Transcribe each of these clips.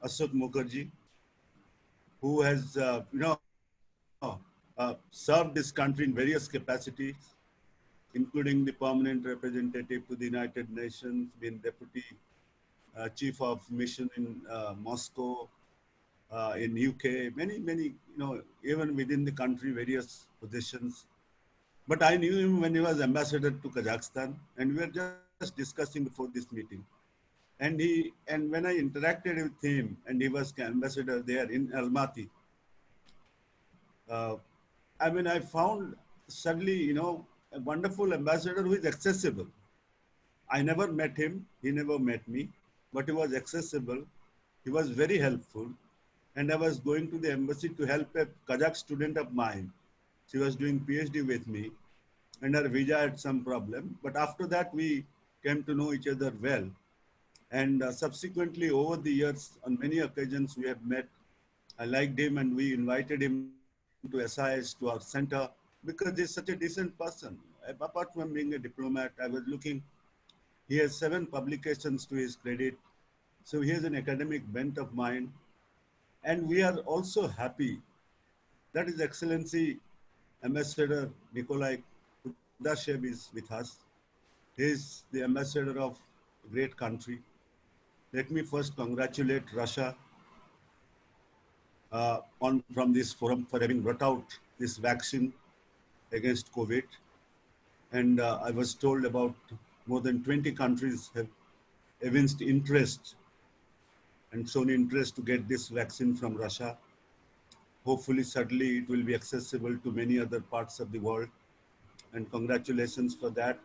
Ashok Mukherjee, who has, served this country in various capacities, including the permanent representative to the United Nations, being deputy chief of mission in Moscow, in UK, many, even within the country, various positions. But I knew him when he was ambassador to Kazakhstan, and we were just discussing before this meeting. And when I interacted with him, and he was ambassador there in Almaty, uh, I mean, I found suddenly, a wonderful ambassador who is accessible. I never met him, he never met me, but he was accessible. He was very helpful. And I was going to the embassy to help a Kazakh student of mine. She was doing PhD with me, and her visa had some problem. But after that, we came to know each other well. And subsequently, over the years, on many occasions, we have met. I liked him, and we invited him to SIS, to our center, because he's such a decent person. Apart from being a diplomat, I was looking, he has 7 publications to his credit. So he has an academic bent of mind. And we are also happy that His Excellency Ambassador Nikolai Kudashev is with us. He is the ambassador of a great country. Let me first congratulate Russia on from this forum for having brought out this vaccine against COVID. And I was told about more than 20 countries have evinced interest and shown interest to get this vaccine from Russia. Hopefully, certainly, it will be accessible to many other parts of the world. And congratulations for that.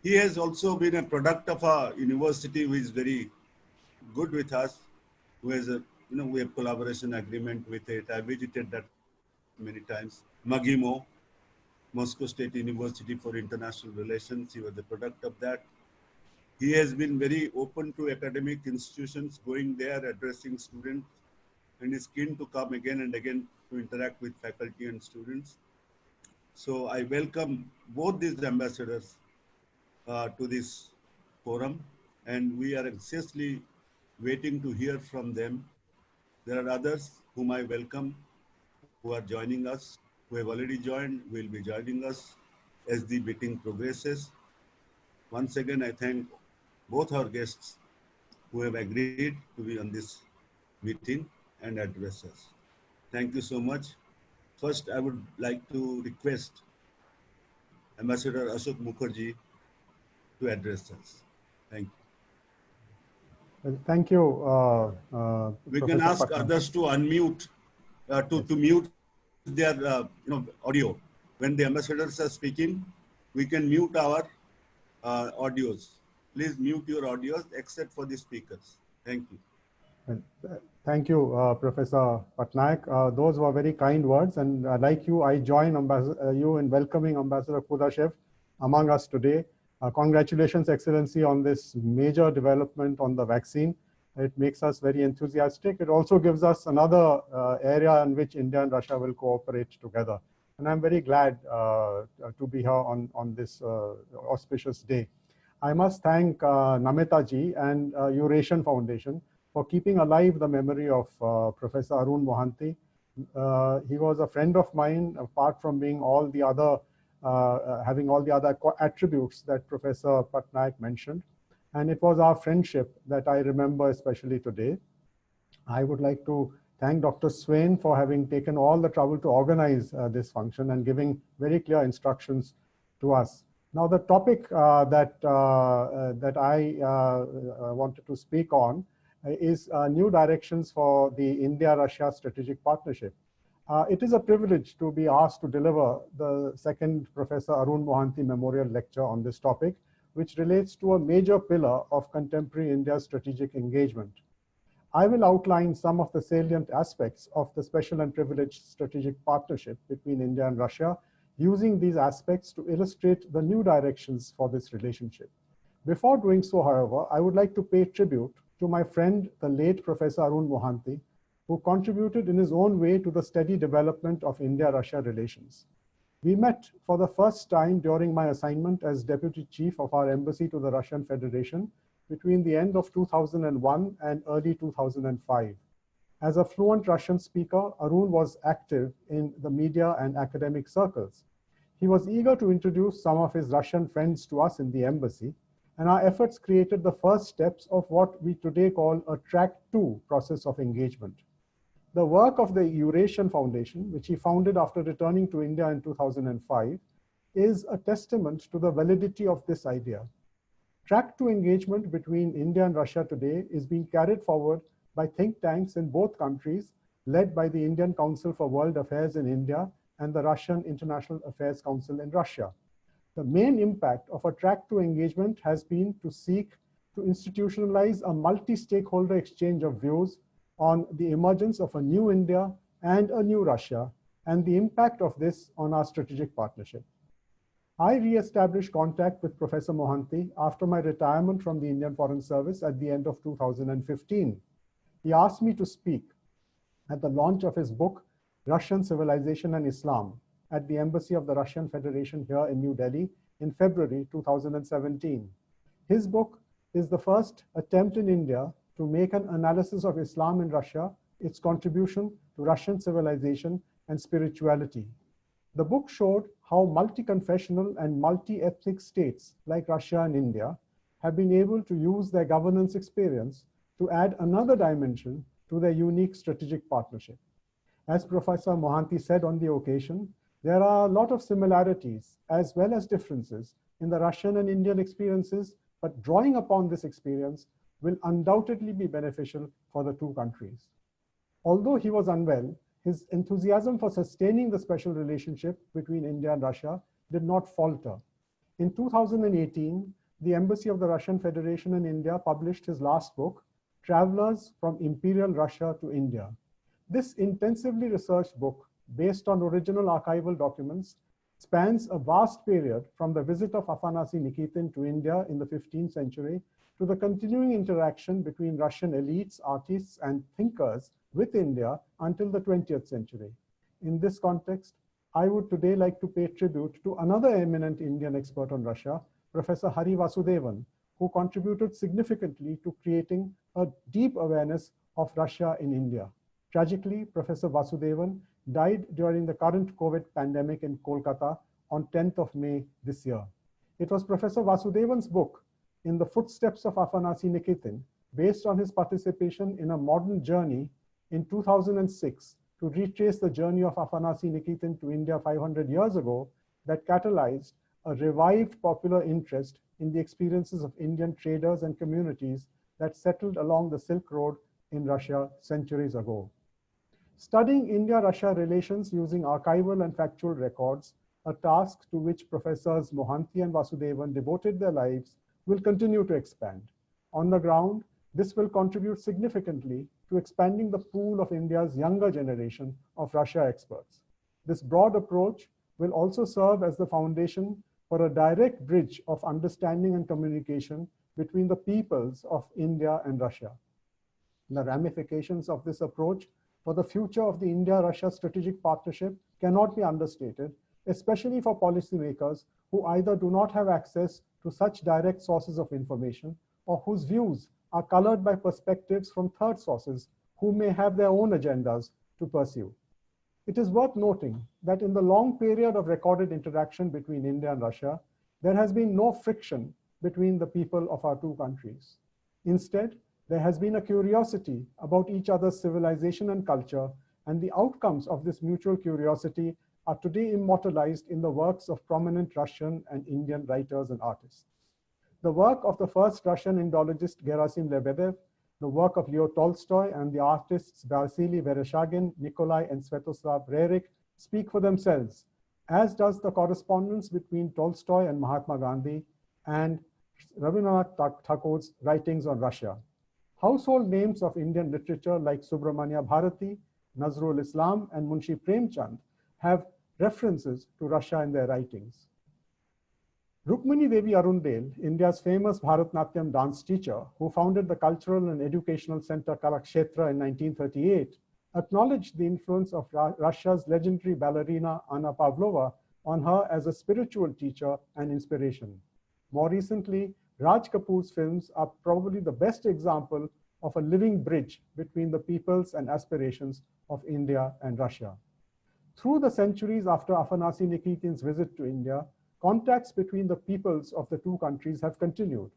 He has also been a product of a university who is very good with us, who has a, we have collaboration agreement with it. I visited that many times. Magimo, Moscow State University for International Relations, he was the product of that. He has been very open to academic institutions, going there, addressing students, and is keen to come again and again to interact with faculty and students. So I welcome both these ambassadors to this forum, and we are anxiously waiting to hear from them. There are others whom I welcome who are joining us, who have already joined, will be joining us as the meeting progresses. Once again, I thank both our guests who have agreed to be on this meeting and address us. Thank you so much. First, I would like to request Ambassador Ashok Mukherjee to address us. Thank you. Well, thank you, We can Professor ask Patnaik. others to unmute, Yes. to mute their audio. When the ambassadors are speaking, we can mute our audios. Please mute your audios except for the speakers. Thank you. Well, thank you, Professor Patnaik. Those were very kind words, and like you, I join you in welcoming Ambassador Kudashev among us today. Congratulations, Excellency, on this major development on the vaccine. It makes us very enthusiastic. It also gives us another area in which India and Russia will cooperate together. And I'm very glad to be here on this auspicious day. I must thank Namita ji and Eurasian Foundation for keeping alive the memory of Professor Arun Mohanty. He was a friend of mine, apart from being all the other, having all the other attributes that Professor Patnaik mentioned. And it was our friendship that I remember especially today. I would like to thank Dr. Swain for having taken all the trouble to organize this function and giving very clear instructions to us. Now, the topic that I wanted to speak on is new directions for the India-Russia strategic partnership. It is a privilege to be asked to deliver the second Professor Arun Mohanty Memorial Lecture on this topic, which relates to a major pillar of contemporary India's strategic engagement. I will outline some of the salient aspects of the special and privileged strategic partnership between India and Russia, using these aspects to illustrate the new directions for this relationship. Before doing so, however, I would like to pay tribute to my friend, the late Professor Arun Mohanty, who contributed in his own way to the steady development of India-Russia relations. We met for the first time during my assignment as Deputy Chief of our Embassy to the Russian Federation, between the end of 2001 and early 2005. As a fluent Russian speaker, Arun was active in the media and academic circles. He was eager to introduce some of his Russian friends to us in the embassy, and our efforts created the first steps of what we today call a Track 2 process of engagement. The work of the Eurasian Foundation, which he founded after returning to India in 2005, is a testament to the validity of this idea. Track 2 engagement between India and Russia today is being carried forward by think tanks in both countries, led by the Indian Council for World Affairs in India and the Russian International Affairs Council in Russia. The main impact of a Track 2 engagement has been to seek to institutionalize a multi-stakeholder exchange of views on the emergence of a new India and a new Russia, and the impact of this on our strategic partnership. I re-established contact with Professor Mohanty after my retirement from the Indian Foreign Service at the end of 2015. He asked me to speak at the launch of his book, Russian Civilization and Islam, at the Embassy of the Russian Federation here in New Delhi in February 2017. His book is the first attempt in India to make an analysis of Islam in Russia, its contribution to Russian civilization and spirituality. The book showed how multi-confessional and multi-ethnic states like Russia and India have been able to use their governance experience to add another dimension to their unique strategic partnership. As Professor Mohanty said on the occasion, there are a lot of similarities as well as differences in the Russian and Indian experiences, but drawing upon this experience will undoubtedly be beneficial for the two countries. Although he was unwell, his enthusiasm for sustaining the special relationship between India and Russia did not falter. In 2018, the Embassy of the Russian Federation in India published his last book, Travelers from Imperial Russia to India. This intensively researched book, based on original archival documents, spans a vast period from the visit of Afanasy Nikitin to India in the 15th century to the continuing interaction between Russian elites, artists, and thinkers with India until the 20th century. In this context, I would today like to pay tribute to another eminent Indian expert on Russia, Professor Hari Vasudevan, who contributed significantly to creating a deep awareness of Russia in India. Tragically, Professor Vasudevan died during the current COVID pandemic in Kolkata on 10th of May this year. It was Professor Vasudevan's book, In the Footsteps of Afanasy Nikitin, based on his participation in a modern journey in 2006 to retrace the journey of Afanasy Nikitin to India 500 years ago, that catalyzed a revived popular interest in the experiences of Indian traders and communities that settled along the Silk Road in Russia centuries ago. Studying India-Russia relations using archival and factual records, a task to which Professors Mohanty and Vasudevan devoted their lives, will continue to expand. On the ground, this will contribute significantly to expanding the pool of India's younger generation of Russia experts. This broad approach will also serve as the foundation for a direct bridge of understanding and communication between the peoples of India and Russia. The ramifications of this approach for the future of the India-Russia strategic partnership cannot be understated, especially for policymakers who either do not have access to such direct sources of information or whose views are colored by perspectives from third sources who may have their own agendas to pursue. It is worth noting that in the long period of recorded interaction between India and Russia, there has been no friction between the people of our two countries. Instead, there has been a curiosity about each other's civilization and culture, and the outcomes of this mutual curiosity are today immortalized in the works of prominent Russian and Indian writers and artists. The work of the first Russian Indologist Gerasim Lebedev, the work of Leo Tolstoy and the artists Vasily Vereshchagin, Nikolai and Sviatoslav Rerik speak for themselves, as does the correspondence between Tolstoy and Mahatma Gandhi and Rabindranath Tagore's writings on Russia. Household names of Indian literature like Subramanya Bharati, Nazrul Islam, and Munshi Premchand have references to Russia in their writings. Rukmini Devi Arundale, India's famous Bharatnatyam dance teacher, who founded the Cultural and Educational Center Kalakshetra in 1938, acknowledged the influence of Russia's legendary ballerina Anna Pavlova on her as a spiritual teacher and inspiration. More recently, Raj Kapoor's films are probably the best example of a living bridge between the peoples and aspirations of India and Russia. Through the centuries after Afanasy Nikitin's visit to India, contacts between the peoples of the two countries have continued.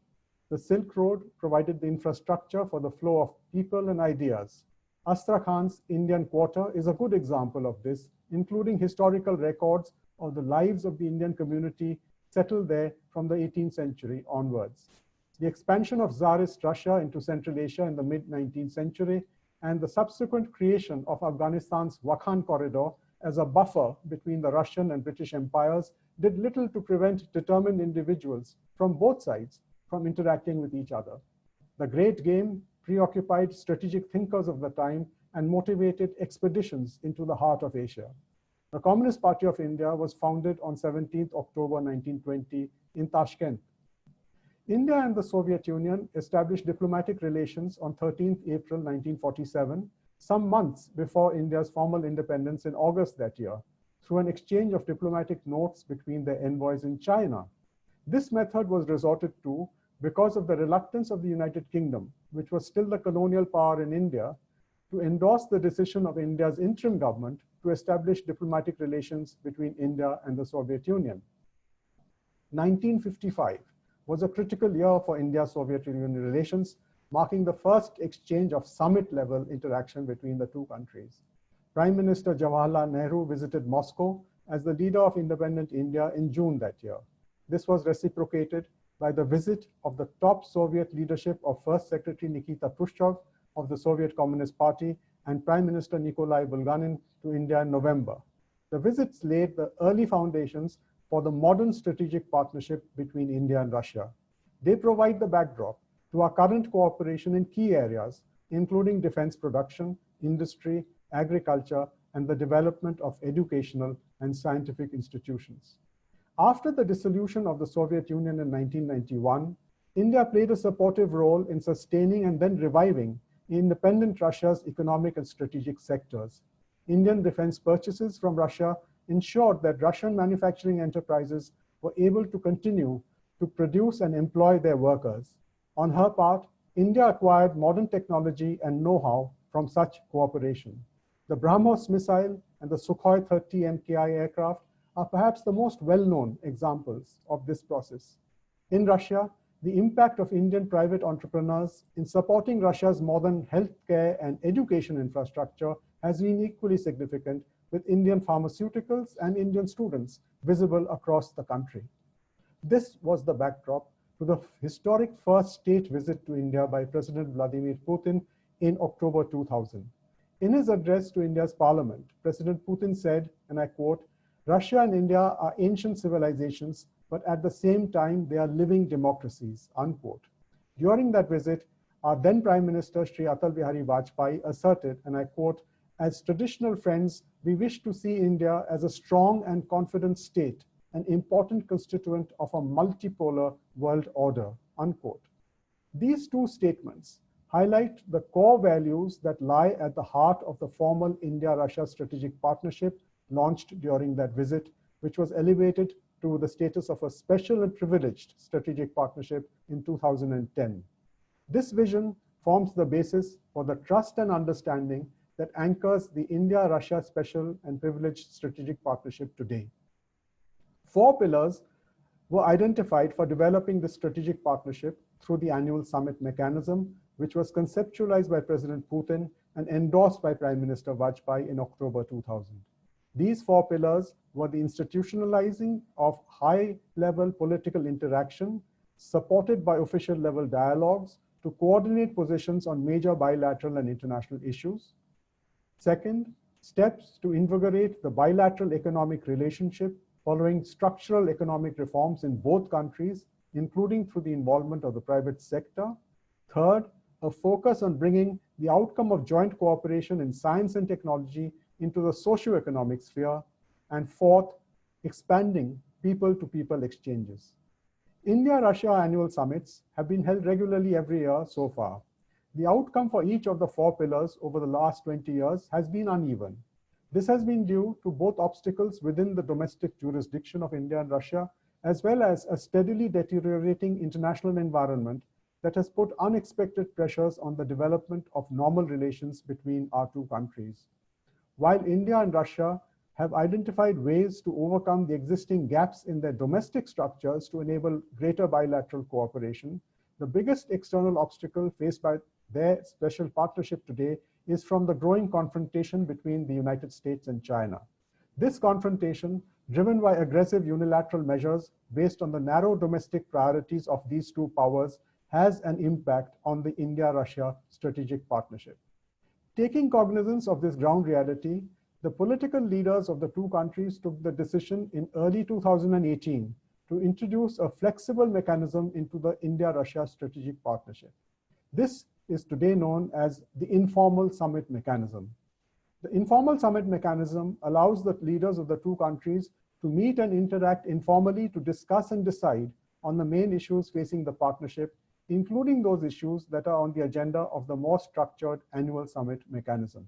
The Silk Road provided the infrastructure for the flow of people and ideas. Astrakhan's Indian Quarter is a good example of this, including historical records of the lives of the Indian community settled there from the 18th century onwards. The expansion of Tsarist Russia into Central Asia in the mid-19th century and the subsequent creation of Afghanistan's Wakhan corridor as a buffer between the Russian and British empires did little to prevent determined individuals from both sides from interacting with each other. The Great Game preoccupied strategic thinkers of the time and motivated expeditions into the heart of Asia. The Communist Party of India was founded on 17th October 1920 in Tashkent. India and the Soviet Union established diplomatic relations on 13th April 1947, some months before India's formal independence in August that year, through an exchange of diplomatic notes between their envoys in China. This method was resorted to because of the reluctance of the United Kingdom, which was still the colonial power in India, to endorse the decision of India's interim government to establish diplomatic relations between India and the Soviet Union. 1955 was a critical year for India-Soviet Union relations, marking the first exchange of summit-level interaction between the two countries. Prime Minister Jawaharlal Nehru visited Moscow as the leader of independent India in June that year. This was reciprocated by the visit of the top Soviet leadership of First Secretary Nikita Khrushchev of the Soviet Communist Party and Prime Minister Nikolai Bulganin to India in November. The visits laid the early foundations for the modern strategic partnership between India and Russia. They provide the backdrop to our current cooperation in key areas, including defense production, industry, agriculture, and the development of educational and scientific institutions. After the dissolution of the Soviet Union in 1991, India played a supportive role in sustaining and then reviving independent Russia's economic and strategic sectors. Indian defense purchases from Russia ensured that Russian manufacturing enterprises were able to continue to produce and employ their workers. On her part, India acquired modern technology and know-how from such cooperation. The BrahMos missile and the Sukhoi 30 MKI aircraft are perhaps the most well-known examples of this process. In Russia, the impact of Indian private entrepreneurs in supporting Russia's modern healthcare and education infrastructure has been equally significant, with Indian pharmaceuticals and Indian students visible across the country. This was the backdrop to the historic first state visit to India by President Vladimir Putin in October 2000. In his address to India's parliament, President Putin said, and I quote, "Russia and India are ancient civilizations, but at the same time, they are living democracies," unquote. During that visit, our then Prime Minister, Shri Atal Bihari Vajpayee, asserted, and I quote, "As traditional friends, we wish to see India as a strong and confident state, an important constituent of a multipolar world order," unquote. These two statements highlight the core values that lie at the heart of the formal India-Russia strategic partnership launched during that visit, which was elevated to the status of a special and privileged strategic partnership in 2010. This vision forms the basis for the trust and understanding that anchors the India-Russia special and privileged strategic partnership today. 4 pillars were identified for developing this strategic partnership through the annual summit mechanism, which was conceptualized by President Putin and endorsed by Prime Minister Vajpayee in October 2000. These 4 pillars were the institutionalizing of high-level political interaction, supported by official-level dialogues to coordinate positions on major bilateral and international issues. Second, steps to invigorate the bilateral economic relationship following structural economic reforms in both countries, including through the involvement of the private sector. Third, a focus on bringing the outcome of joint cooperation in science and technology into the socio-economic sphere. And fourth, expanding people-to-people exchanges. India-Russia annual summits have been held regularly every year so far. The outcome for each of the 4 pillars over the last 20 years has been uneven. This has been due to both obstacles within the domestic jurisdiction of India and Russia, as well as a steadily deteriorating international environment that has put unexpected pressures on the development of normal relations between our two countries. While India and Russia have identified ways to overcome the existing gaps in their domestic structures to enable greater bilateral cooperation, the biggest external obstacle faced by their special partnership today is from the growing confrontation between the United States and China. This confrontation, driven by aggressive unilateral measures based on the narrow domestic priorities of these two powers, has an impact on the India-Russia strategic partnership. Taking cognizance of this ground reality, the political leaders of the two countries took the decision in early 2018 to introduce a flexible mechanism into the India-Russia strategic partnership. This is today known as the informal summit mechanism. The informal summit mechanism allows the leaders of the two countries to meet and interact informally to discuss and decide on the main issues facing the partnership, including those issues that are on the agenda of the more structured annual summit mechanism.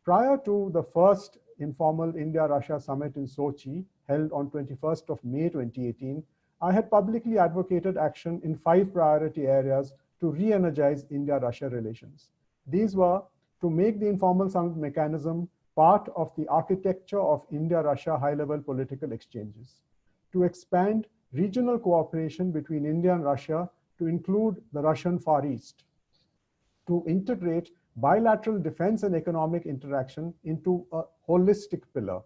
Prior to the first informal India-Russia summit in Sochi, held on 21st of May 2018, I had publicly advocated action in 5 priority areas to re-energize India-Russia relations. These were to make the informal summit mechanism part of the architecture of India-Russia high-level political exchanges, to expand regional cooperation between India and Russia to include the Russian Far East, to integrate bilateral defense and economic interaction into a holistic pillar,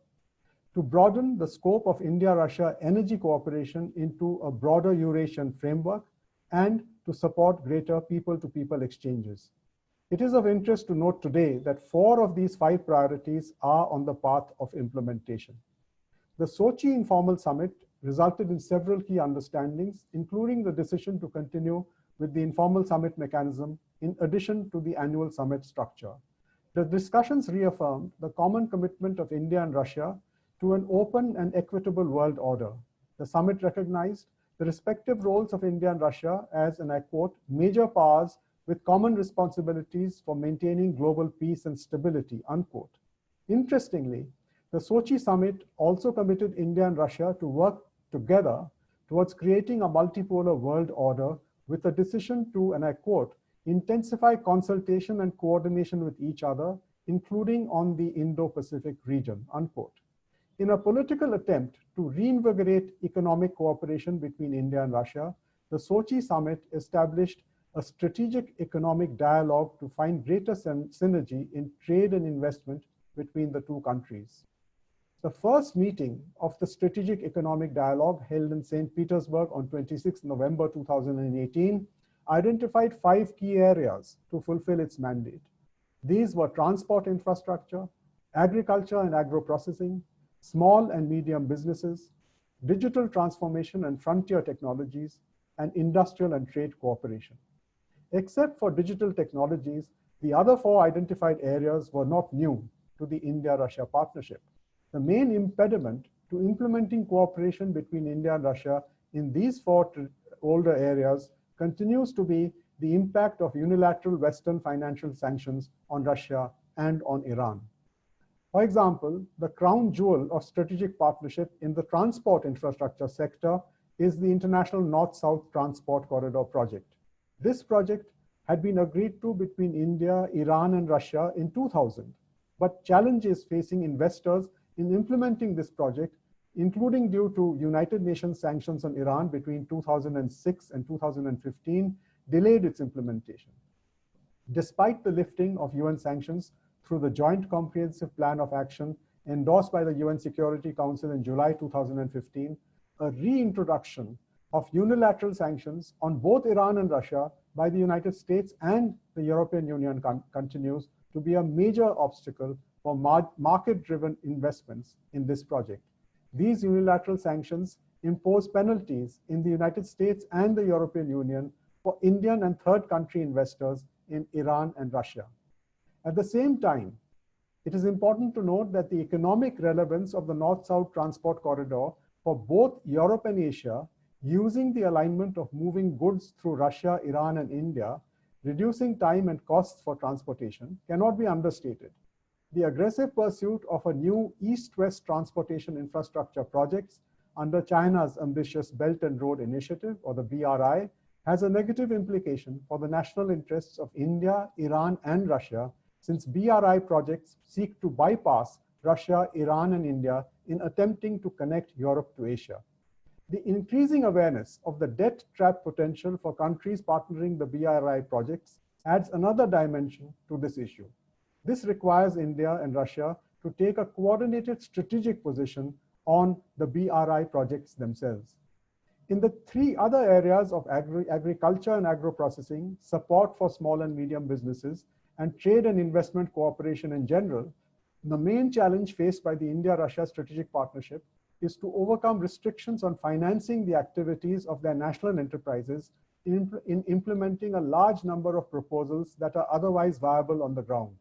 to broaden the scope of India-Russia energy cooperation into a broader Eurasian framework, and to support greater people-to-people exchanges. It is of interest to note today that 4 of these 5 priorities are on the path of implementation. The Sochi informal summit resulted in several key understandings, including the decision to continue with the informal summit mechanism in addition to the annual summit structure. The discussions reaffirmed the common commitment of India and Russia to an open and equitable world order. The summit recognized the respective roles of India and Russia as, and I quote, major powers with common responsibilities for maintaining global peace and stability, unquote. Interestingly, the Sochi summit also committed India and Russia to work together towards creating a multipolar world order with a decision to, and I quote, intensify consultation and coordination with each other, including on the Indo-Pacific region, unquote. In a political attempt to reinvigorate economic cooperation between India and Russia, the Sochi summit established a strategic economic dialogue to find greater synergy in trade and investment between the two countries. The first meeting of the Strategic Economic Dialogue, held in St. Petersburg on 26 November 2018, identified 5 key areas to fulfill its mandate. These were transport infrastructure, agriculture and agro-processing, small and medium businesses, digital transformation and frontier technologies, and industrial and trade cooperation. Except for digital technologies, the other 4 identified areas were not new to the India-Russia partnership. The main impediment to implementing cooperation between India and Russia in these 4 older areas continues to be the impact of unilateral Western financial sanctions on Russia and on Iran. For example, the crown jewel of strategic partnership in the transport infrastructure sector is the International North-South Transport Corridor project. This project had been agreed to between India, Iran, and Russia in 2000, but challenges facing investors in implementing this project, including due to United Nations sanctions on Iran between 2006 and 2015, delayed its implementation. Despite the lifting of UN sanctions through the Joint Comprehensive Plan of Action endorsed by the UN Security Council in July 2015, a reintroduction of unilateral sanctions on both Iran and Russia by the United States and the European Union continues to be a major obstacle for market-driven investments in this project. These unilateral sanctions impose penalties in the United States and the European Union for Indian and third country investors in Iran and Russia. At the same time, it is important to note that the economic relevance of the North-South Transport Corridor for both Europe and Asia, using the alignment of moving goods through Russia, Iran, and India, reducing time and costs for transportation, cannot be understated. The aggressive pursuit of a new east-west transportation infrastructure projects under China's ambitious Belt and Road Initiative, or the BRI, has a negative implication for the national interests of India, Iran, and Russia, since BRI projects seek to bypass Russia, Iran, and India in attempting to connect Europe to Asia. The increasing awareness of the debt trap potential for countries partnering the BRI projects adds another dimension to this issue. This requires India and Russia to take a coordinated strategic position on the BRI projects themselves. In the three other areas of agriculture and agro-processing, support for small and medium businesses, and trade and investment cooperation in general, the main challenge faced by the India-Russia strategic partnership is to overcome restrictions on financing the activities of their national enterprises in implementing a large number of proposals that are otherwise viable on the ground.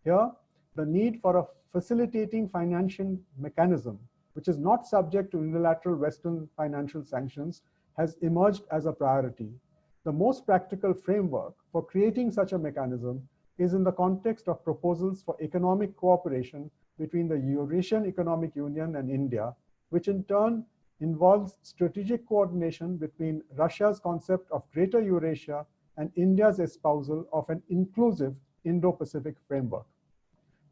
Here, the need for a facilitating financial mechanism, which is not subject to unilateral Western financial sanctions, has emerged as a priority. The most practical framework for creating such a mechanism is in the context of proposals for economic cooperation between the Eurasian Economic Union and India, which in turn involves strategic coordination between Russia's concept of Greater Eurasia and India's espousal of an inclusive Indo-Pacific framework.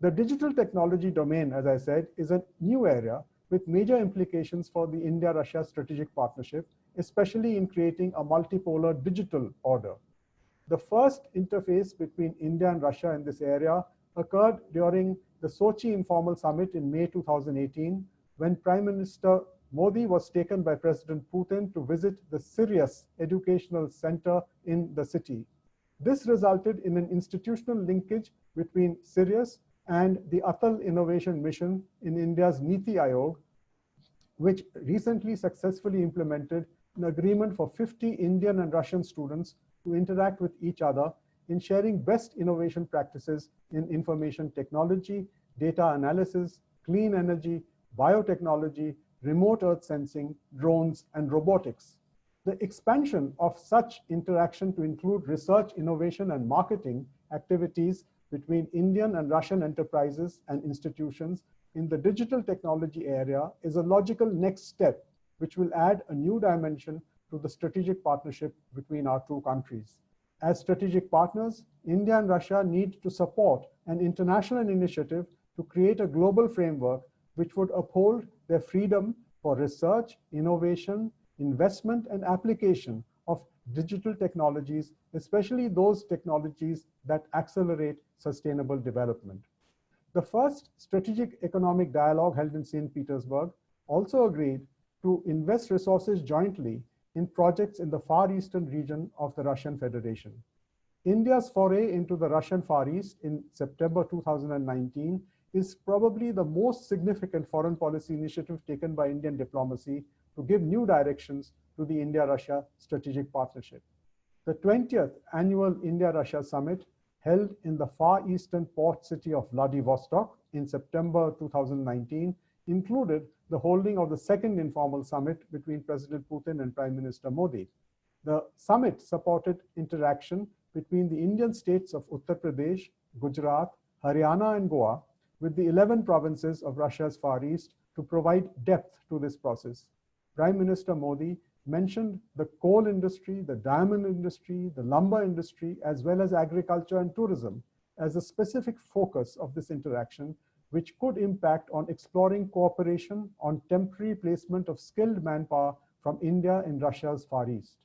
The digital technology domain, as I said, is a new area with major implications for the India-Russia strategic partnership, especially in creating a multipolar digital order. The first interface between India and Russia in this area occurred during the Sochi Informal Summit in May 2018, when Prime Minister Modi was taken by President Putin to visit the Sirius Educational Center in the city. This resulted in an institutional linkage between Sirius and the Atal Innovation Mission in India's Niti Aayog, which recently successfully implemented an agreement for 50 Indian and Russian students to interact with each other in sharing best innovation practices in information technology, data analysis, clean energy, biotechnology, remote earth sensing, drones, and robotics. The expansion of such interaction to include research, innovation, and marketing activities between Indian and Russian enterprises and institutions in the digital technology area is a logical next step, which will add a new dimension to the strategic partnership between our two countries. As strategic partners, India and Russia need to support an international initiative to create a global framework which would uphold their freedom for research, innovation, investment, and application of digital technologies, especially those technologies that accelerate sustainable development. The first strategic economic dialogue held in St. Petersburg also agreed to invest resources jointly in projects in the Far Eastern region of the Russian Federation. India's foray into the Russian Far East in September 2019 is probably the most significant foreign policy initiative taken by Indian diplomacy to give new directions to the India-Russia strategic partnership. The 20th annual India-Russia summit held in the far eastern port city of Vladivostok in September 2019 included the holding of the second informal summit between President Putin and Prime Minister Modi. The summit supported interaction between the Indian states of Uttar Pradesh, Gujarat, Haryana, and Goa with the 11 provinces of Russia's Far East to provide depth to this process. Prime Minister Modi mentioned the coal industry, the diamond industry, the lumber industry, as well as agriculture and tourism as a specific focus of this interaction, which could impact on exploring cooperation on temporary placement of skilled manpower from India in Russia's Far East.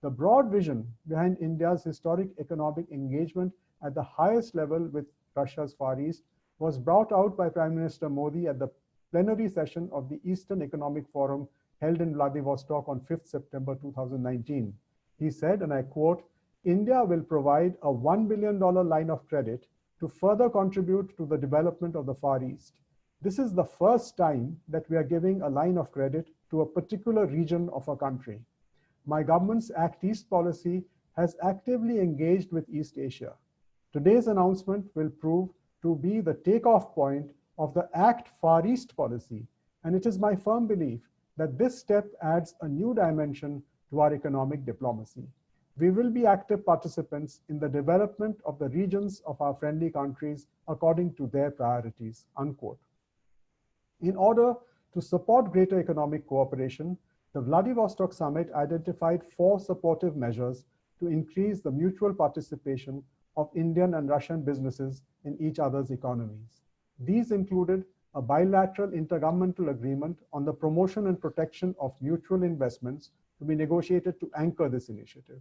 The broad vision behind India's historic economic engagement at the highest level with Russia's Far East was brought out by Prime Minister Modi at the plenary session of the Eastern Economic Forum held in Vladivostok on 5th September 2019. He said, and I quote, "India will provide a $1 billion line of credit to further contribute to the development of the Far East. This is the first time that we are giving a line of credit to a particular region of a country. My government's Act East policy has actively engaged with East Asia. Today's announcement will prove to be the takeoff point of the Act Far East policy, and it is my firm belief that this step adds a new dimension to our economic diplomacy. We will be active participants in the development of the regions of our friendly countries according to their priorities," unquote. In order To support greater economic cooperation, the Vladivostok summit identified 4 supportive measures to increase the mutual participation of Indian and Russian businesses in each other's economies. These included a bilateral intergovernmental agreement on the promotion and protection of mutual investments to be negotiated to anchor this initiative.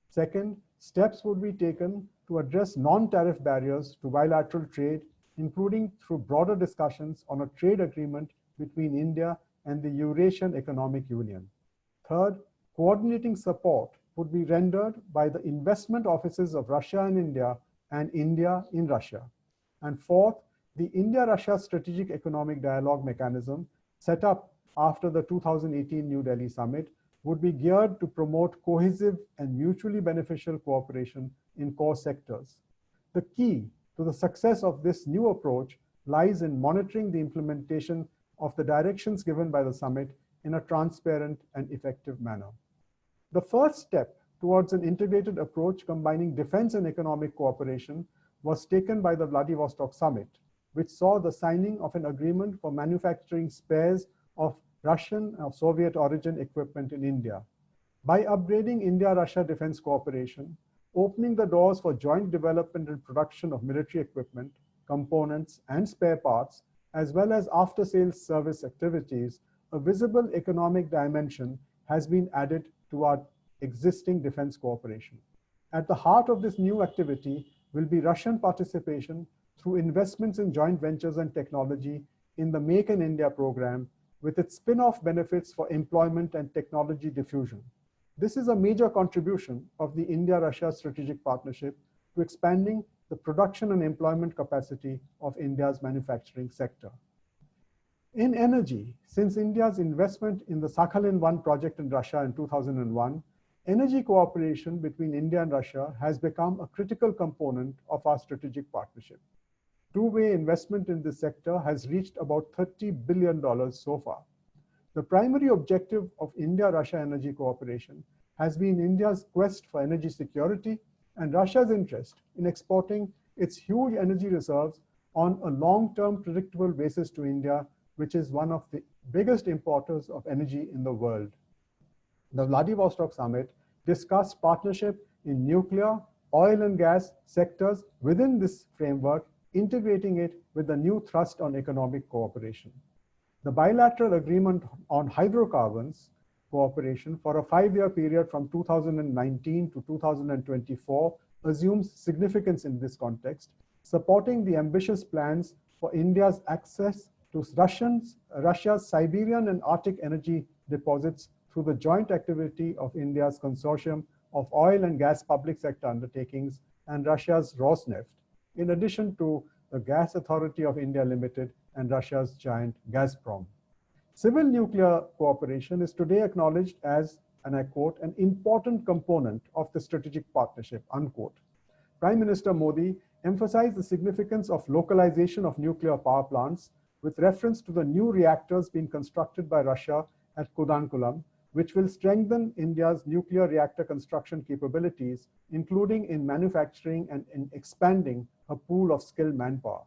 Second, steps would be taken to address non-tariff barriers to bilateral trade, including through broader discussions on a trade agreement between India and the Eurasian Economic Union. Third, coordinating support would be rendered by the investment offices of Russia and India in Russia. And fourth, the India-Russia Strategic Economic Dialogue mechanism set up after the 2018 New Delhi summit would be geared to promote cohesive and mutually beneficial cooperation in core sectors. The key to the success of this new approach lies in monitoring the implementation of the directions given by the summit in a transparent and effective manner. The first step towards an integrated approach combining defense and economic cooperation was taken by the Vladivostok summit, which saw the signing of an agreement for manufacturing spares of Russian or Soviet origin equipment in India. By upgrading India-Russia defense cooperation, opening the doors for joint development and production of military equipment, components, and spare parts, as well as after-sales service activities, a visible economic dimension has been added to our existing defense cooperation. At the heart of this new activity will be Russian participation through investments in joint ventures and technology in the Make in India program, with its spin-off benefits for employment and technology diffusion. This is a major contribution of the India-Russia strategic partnership to expanding the production and employment capacity of India's manufacturing sector. In energy, since India's investment in the Sakhalin-1 project in Russia in 2001, energy cooperation between India and Russia has become a critical component of our strategic partnership. Two-way investment in this sector has reached about $30 billion so far. The primary objective of India-Russia energy cooperation has been India's quest for energy security and Russia's interest in exporting its huge energy reserves on a long-term predictable basis to India, which is one of the biggest importers of energy in the world. The Vladivostok summit discussed partnership in nuclear, oil and gas sectors within this framework, integrating it with the new thrust on economic cooperation. The bilateral agreement on hydrocarbons cooperation for a 5-year period from 2019 to 2024 assumes significance in this context, supporting the ambitious plans for India's access to Russia's Siberian and Arctic energy deposits through the joint activity of India's consortium of oil and gas public sector undertakings and Russia's Rosneft, in addition to the Gas Authority of India Limited and Russia's giant Gazprom. Civil nuclear cooperation is today acknowledged as, and I quote, an important component of the strategic partnership, unquote. Prime Minister Modi emphasized the significance of localization of nuclear power plants with reference to the new reactors being constructed by Russia at Kudankulam, which will strengthen India's nuclear reactor construction capabilities, including in manufacturing and in expanding a pool of skilled manpower.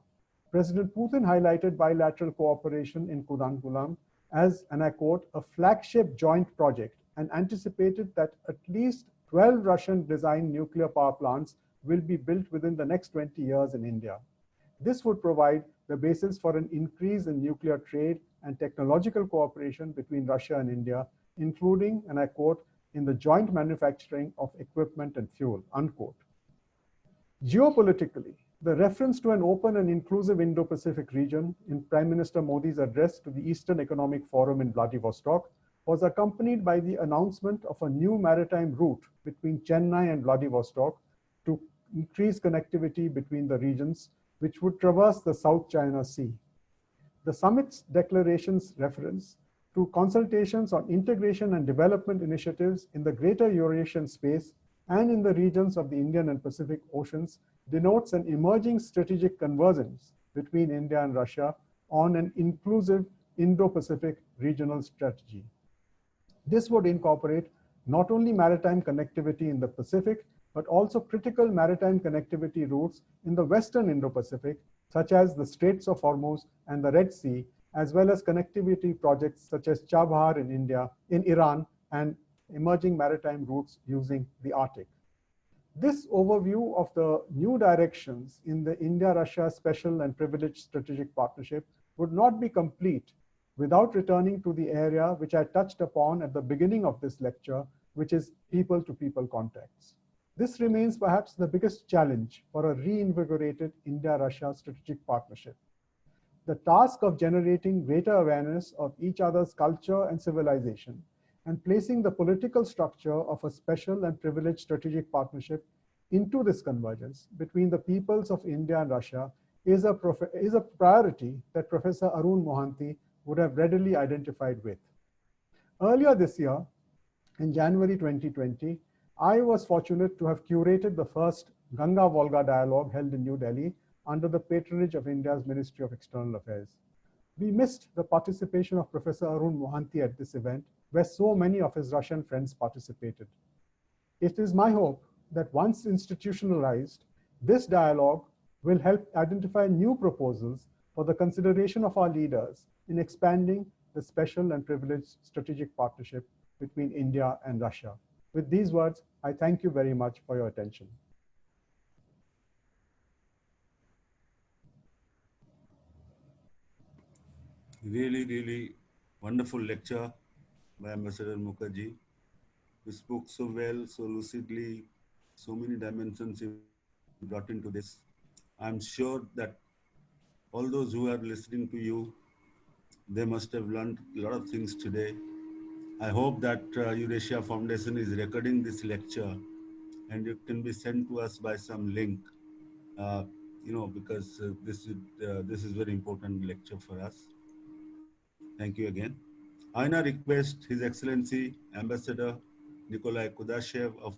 President Putin highlighted bilateral cooperation in Kudankulam as, and I quote, a flagship joint project, and anticipated that at least 12 Russian-designed nuclear power plants will be built within the next 20 years in India. This would provide the basis for an increase in nuclear trade and technological cooperation between Russia and India, including, and I quote, in the joint manufacturing of equipment and fuel, unquote. Geopolitically, the reference to an open and inclusive Indo-Pacific region in Prime Minister Modi's address to the Eastern Economic Forum in Vladivostok was accompanied by the announcement of a new maritime route between Chennai and Vladivostok to increase connectivity between the regions, which would traverse the South China Sea. The summit's declarations reference to consultations on integration and development initiatives in the greater Eurasian space and in the regions of the Indian and Pacific Oceans denotes an emerging strategic convergence between India and Russia on an inclusive Indo-Pacific regional strategy. This would incorporate not only maritime connectivity in the Pacific, but also critical maritime connectivity routes in the Western Indo-Pacific, such as the Straits of Hormuz and the Red Sea, as well as connectivity projects such as Chabhar in Iran, and emerging maritime routes using the Arctic. This overview of the new directions in the India-Russia Special and Privileged Strategic Partnership would not be complete without returning to the area which I touched upon at the beginning of this lecture, which is people-to-people contacts. This remains perhaps the biggest challenge for a reinvigorated India-Russia strategic partnership. The task of generating greater awareness of each other's culture and civilization and placing the political structure of a special and privileged strategic partnership into this convergence between the peoples of India and Russia is a priority that Professor Arun Mohanty would have readily identified with. Earlier this year, in January 2020, I was fortunate to have curated the first Ganga-Volga dialogue held in New Delhi under the patronage of India's Ministry of External Affairs. We missed the participation of Professor Arun Mohanty at this event, where so many of his Russian friends participated. It is my hope that once institutionalized, this dialogue will help identify new proposals for the consideration of our leaders in expanding the special and privileged strategic partnership between India and Russia. With these words, I thank you very much for your attention. Really wonderful lecture by Ambassador Mukherjee. You spoke so well, so lucidly, so many dimensions you brought into this. I'm sure that all those who are listening to you, they must have learned a lot of things today. I hope that Eurasia Foundation is recording this lecture and it can be sent to us by some link, because this is very important lecture for us. Thank you again. I now request His Excellency Ambassador Nikolai Kudashev of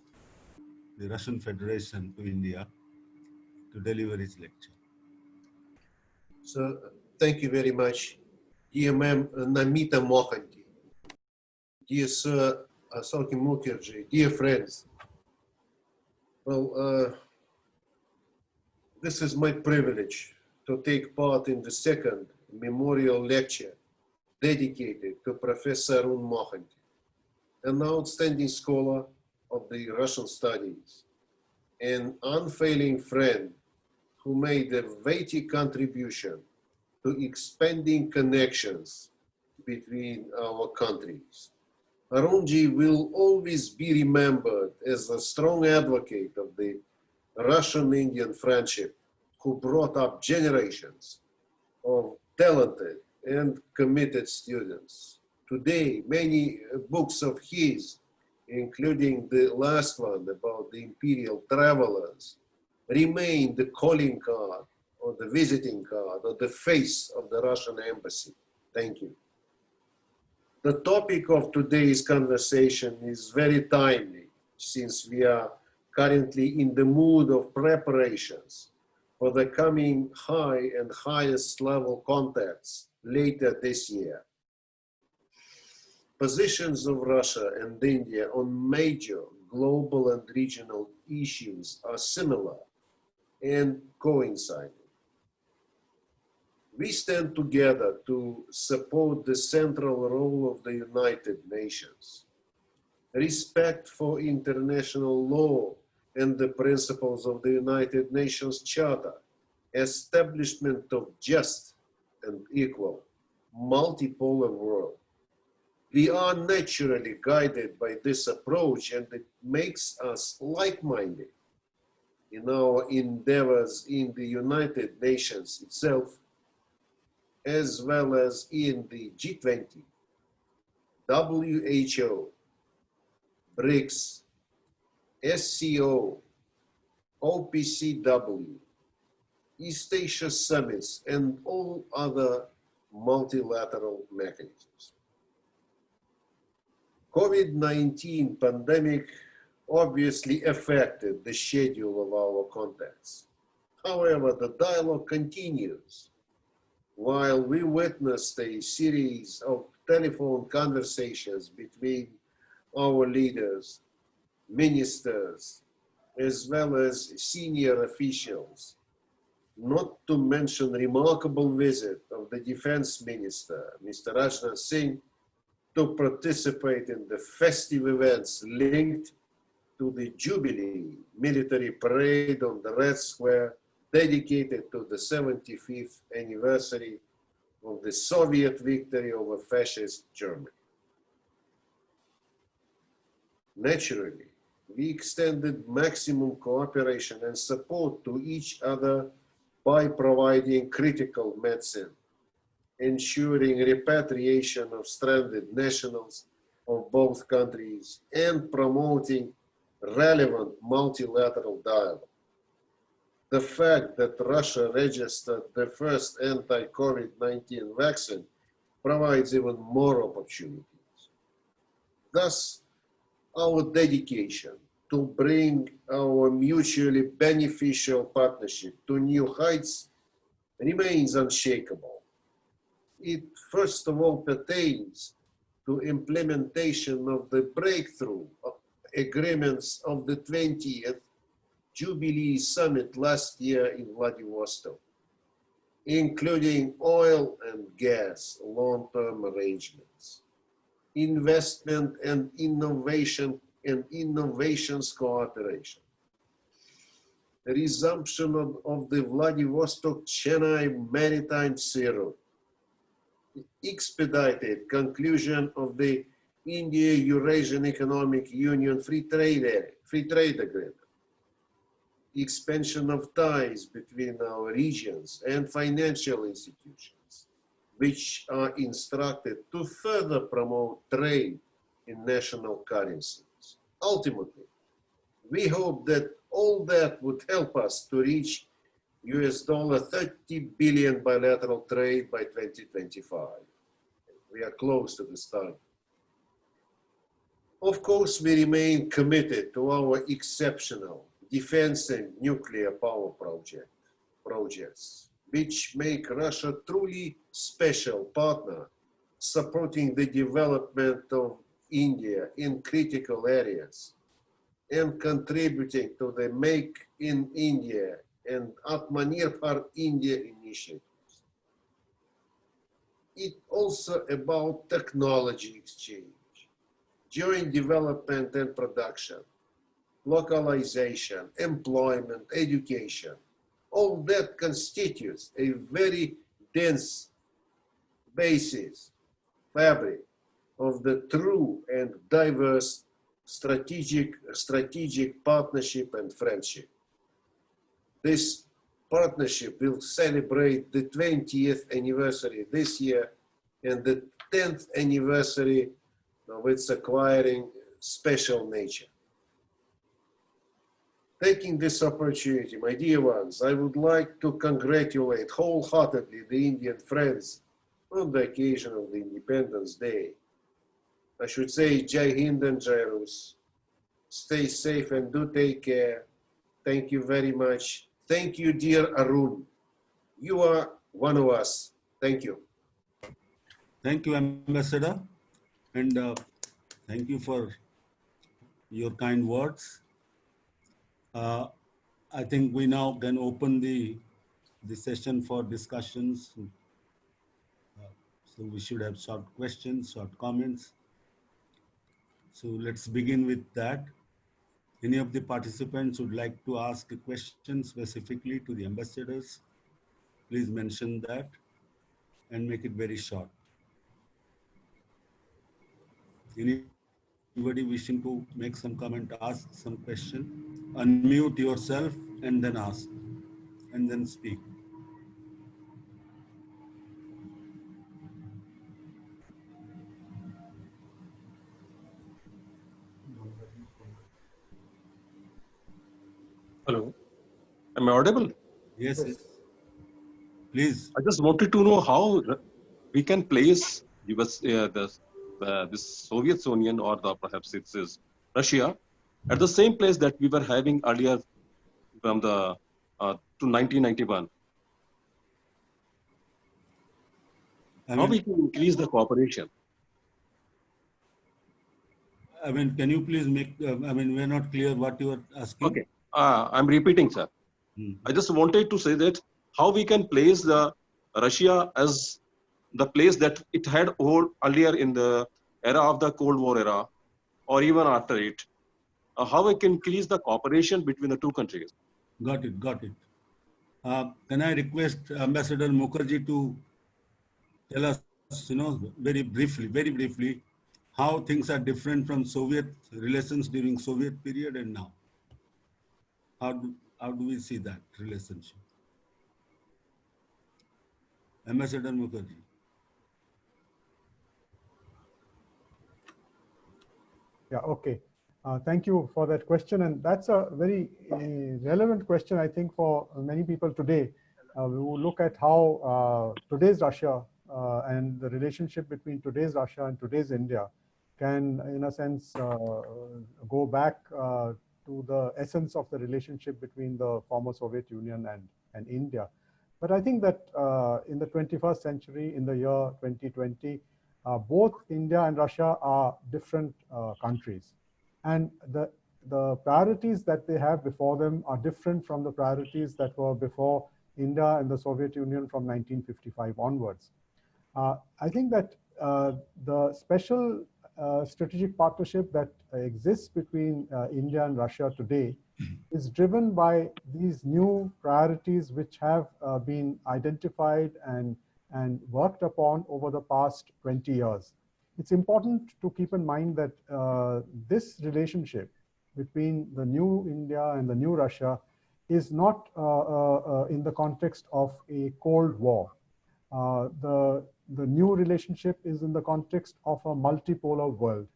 the Russian Federation to India to deliver his lecture. So, thank you very much, dear Ma'am Namita Mohanty, dear Sir Asalki Mukherjee, dear friends. Well, this is my privilege to take part in the second memorial lecture dedicated to Professor Arun Mohanty, an outstanding scholar of the Russian studies, an unfailing friend who made a weighty contribution to expanding connections between our countries. Arunji will always be remembered as a strong advocate of the Russian-Indian friendship who brought up generations of talented and committed students. Today, many books of his, including the last one about the imperial travelers, remain the calling card or the visiting card or the face of the Russian embassy. Thank you. The topic of today's conversation is very timely since we are currently in the mood of preparations for the coming high and highest level contacts later this year. Positions of Russia and India on major global and regional issues are similar and coinciding. We stand together to support the central role of the United Nations, respect for international law and the principles of the United Nations Charter, establishment of just and equal, multipolar world. We are naturally guided by this approach, and it makes us like-minded in our endeavors in the United Nations itself, as well as in the G20, WHO, BRICS, SCO, OPCW, East Asia summits, and all other multilateral mechanisms. COVID-19 pandemic obviously affected the schedule of our contacts. However, the dialogue continues. While we witnessed a series of telephone conversations between our leaders, ministers, as well as senior officials, not to mention remarkable visit of of the Defense Minister, Mr. Rajnath Singh, to participate in the festive events linked to the Jubilee military parade on the Red Square dedicated to the 75th anniversary of the Soviet victory over fascist Germany. Naturally, we extended maximum cooperation and support to each other by providing critical medicine, ensuring repatriation of stranded nationals of both countries, and promoting relevant multilateral dialogue. The fact that Russia registered the first anti-COVID-19 vaccine provides even more opportunities. Thus, our dedication to bring our mutually beneficial partnership to new heights remains unshakable. It first of all pertains to implementation of the breakthrough agreements of the 20th Jubilee Summit last year in Vladivostok, including oil and gas long-term arrangements, investment and innovation and innovations cooperation, the resumption of the Vladivostok-Chennai maritime sea route, expedited conclusion of the India-Eurasian Economic Union free trade agreement, expansion of ties between our regions and financial institutions, which are instructed to further promote trade in national currencies. Ultimately, we hope that all that would help us to reach $30 billion bilateral trade by 2025. We are close to this target. Of course, we remain committed to our exceptional defense and nuclear power projects, which make Russia a truly special partner, supporting the development of India in critical areas and contributing to the Make in India and Atmanirbhar India initiatives. It's also about technology exchange, joint development and production, localization, employment, education. All that constitutes a very dense basis, fabric of the true and diverse strategic partnership and friendship. This partnership will celebrate the 20th anniversary this year and the 10th anniversary of its acquiring special nature. Taking this opportunity, my dear ones, I would like to congratulate wholeheartedly the Indian friends on the occasion of the Independence Day. I should say Jai Hind and Jai Rus. Stay safe and do take care. Thank you very much. Thank you, dear Arun. You are one of us. Thank you. Thank you, Ambassador. And thank you for your kind words. I think we now can open the session for discussions. So we should have short questions, short comments. So let's begin with that. Any of the participants would like to ask a question specifically to the ambassadors, please mention that and make it very short. Anybody wishing to make some comment, ask some question, unmute yourself and then ask, and then speak. Hello, am I audible? Yes, yes. Please. I just wanted to know how we can place US, this Soviet Union, or perhaps it is Russia, at the same place that we were having earlier from the to 1991. How we can increase the cooperation? I mean, can you please make? we're not clear what you are asking. Okay, I'm repeating, sir. I just wanted to say that how we can place the Russia as the place that it had hold earlier in the era of the Cold War era, or even after it, how we can increase the cooperation between the two countries. Got it, got it. Can I request Ambassador Mukherjee to tell us, very briefly, how things are different from Soviet relations during Soviet period and now? How do we see that relationship? Ambassador Mukherjee. Yeah, okay. Thank you for that question. And that's a very relevant question, I think, for many people today. We will look at how today's Russia and the relationship between today's Russia and today's India can, in a sense, go back to the essence of the relationship between the former Soviet Union and India. But I think that in the 21st century, in the year 2020, both India and Russia are different countries. And the priorities that they have before them are different from the priorities that were before India and the Soviet Union from 1955 onwards. I think that the special strategic partnership that exists between India and Russia today is driven by these new priorities which have been identified and worked upon over the past 20 years. It's important to keep in mind that this relationship between the new India and the new Russia is not in the context of a Cold War. The new relationship is in the context of a multipolar world.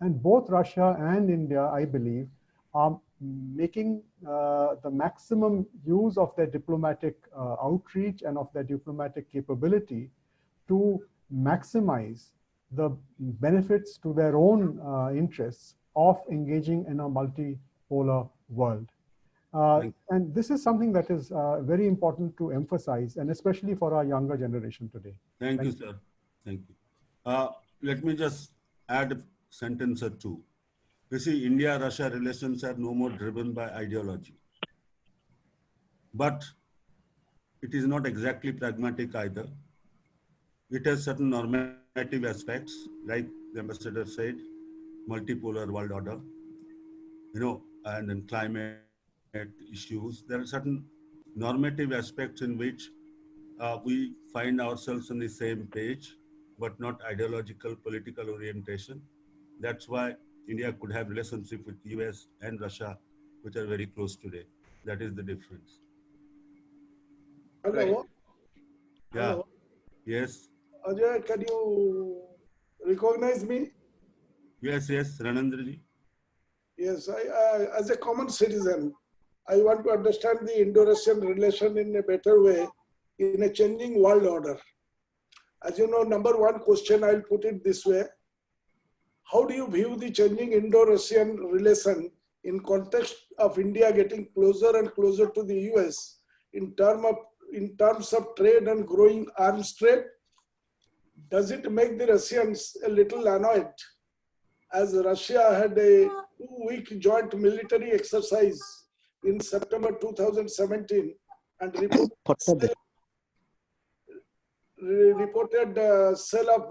And both Russia and India, I believe, are making the maximum use of their diplomatic outreach and of their diplomatic capability to maximize the benefits to their own interests of engaging in a multipolar world. And this is something that is very important to emphasize, and especially for our younger generation today. Thank you, sir. Thank you. Let me just add a sentence or two. You see, India-Russia relations are no more driven by ideology. But it is not exactly pragmatic either. It has certain normative aspects, like the ambassador said, multipolar world order, and then climate issues. There are certain normative aspects in which we find ourselves on the same page, but not ideological political orientation. That's why India could have relationship with US and Russia, which are very close today. That is the difference. Hello. Right. Yeah. Hello. Yes. Ajay, can you recognize me? Yes, Ranandraji. Yes, as a common citizen, I want to understand the Indo-Russian relation in a better way in a changing world order. As you know, number one question, I'll put it this way. How do you view the changing Indo-Russian relation in context of India getting closer and closer to the US in terms of trade and growing arms trade? Does it make the Russians a little annoyed, as Russia had a 2-week joint military exercise in September 2017 and reported sale of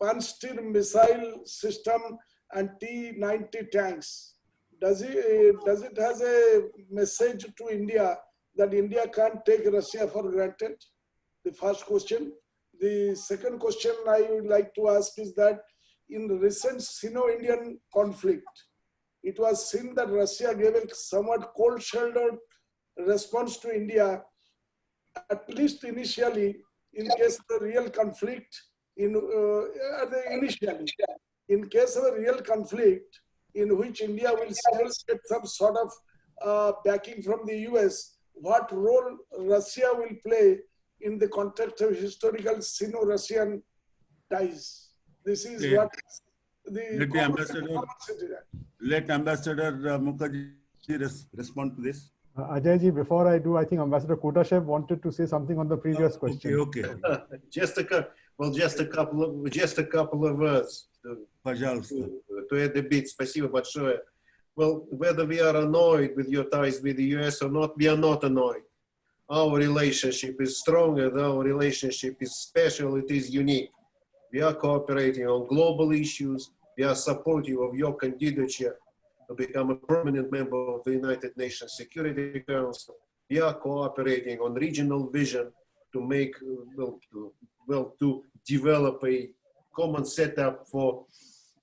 Panstir missile system and T-90 tanks? Does it has a message to India that India can't take Russia for granted? The first question. The second question I would like to ask is that in the recent Sino-Indian conflict, it was seen that Russia gave a somewhat cold-shouldered response to India, at least initially, in case of a real conflict. In case of a real conflict in which India will still get some sort of backing from the US, what role Russia will play in the context of historical Sino-Russian ties? This is what Let Ambassador Mukherjee respond to this. Ajay ji, before I do, I think Ambassador Kutashev wanted to say something on the previous question. Okay. Just a couple of words to add a bit. Спасибо большое. Well, whether we are annoyed with your ties with the US or not, we are not annoyed. our relationship is strong and our relationship is special, it is unique. We are cooperating on global issues. We are supportive of your candidature to become a permanent member of the United Nations Security Council. We are cooperating on regional vision to make, to develop a common setup for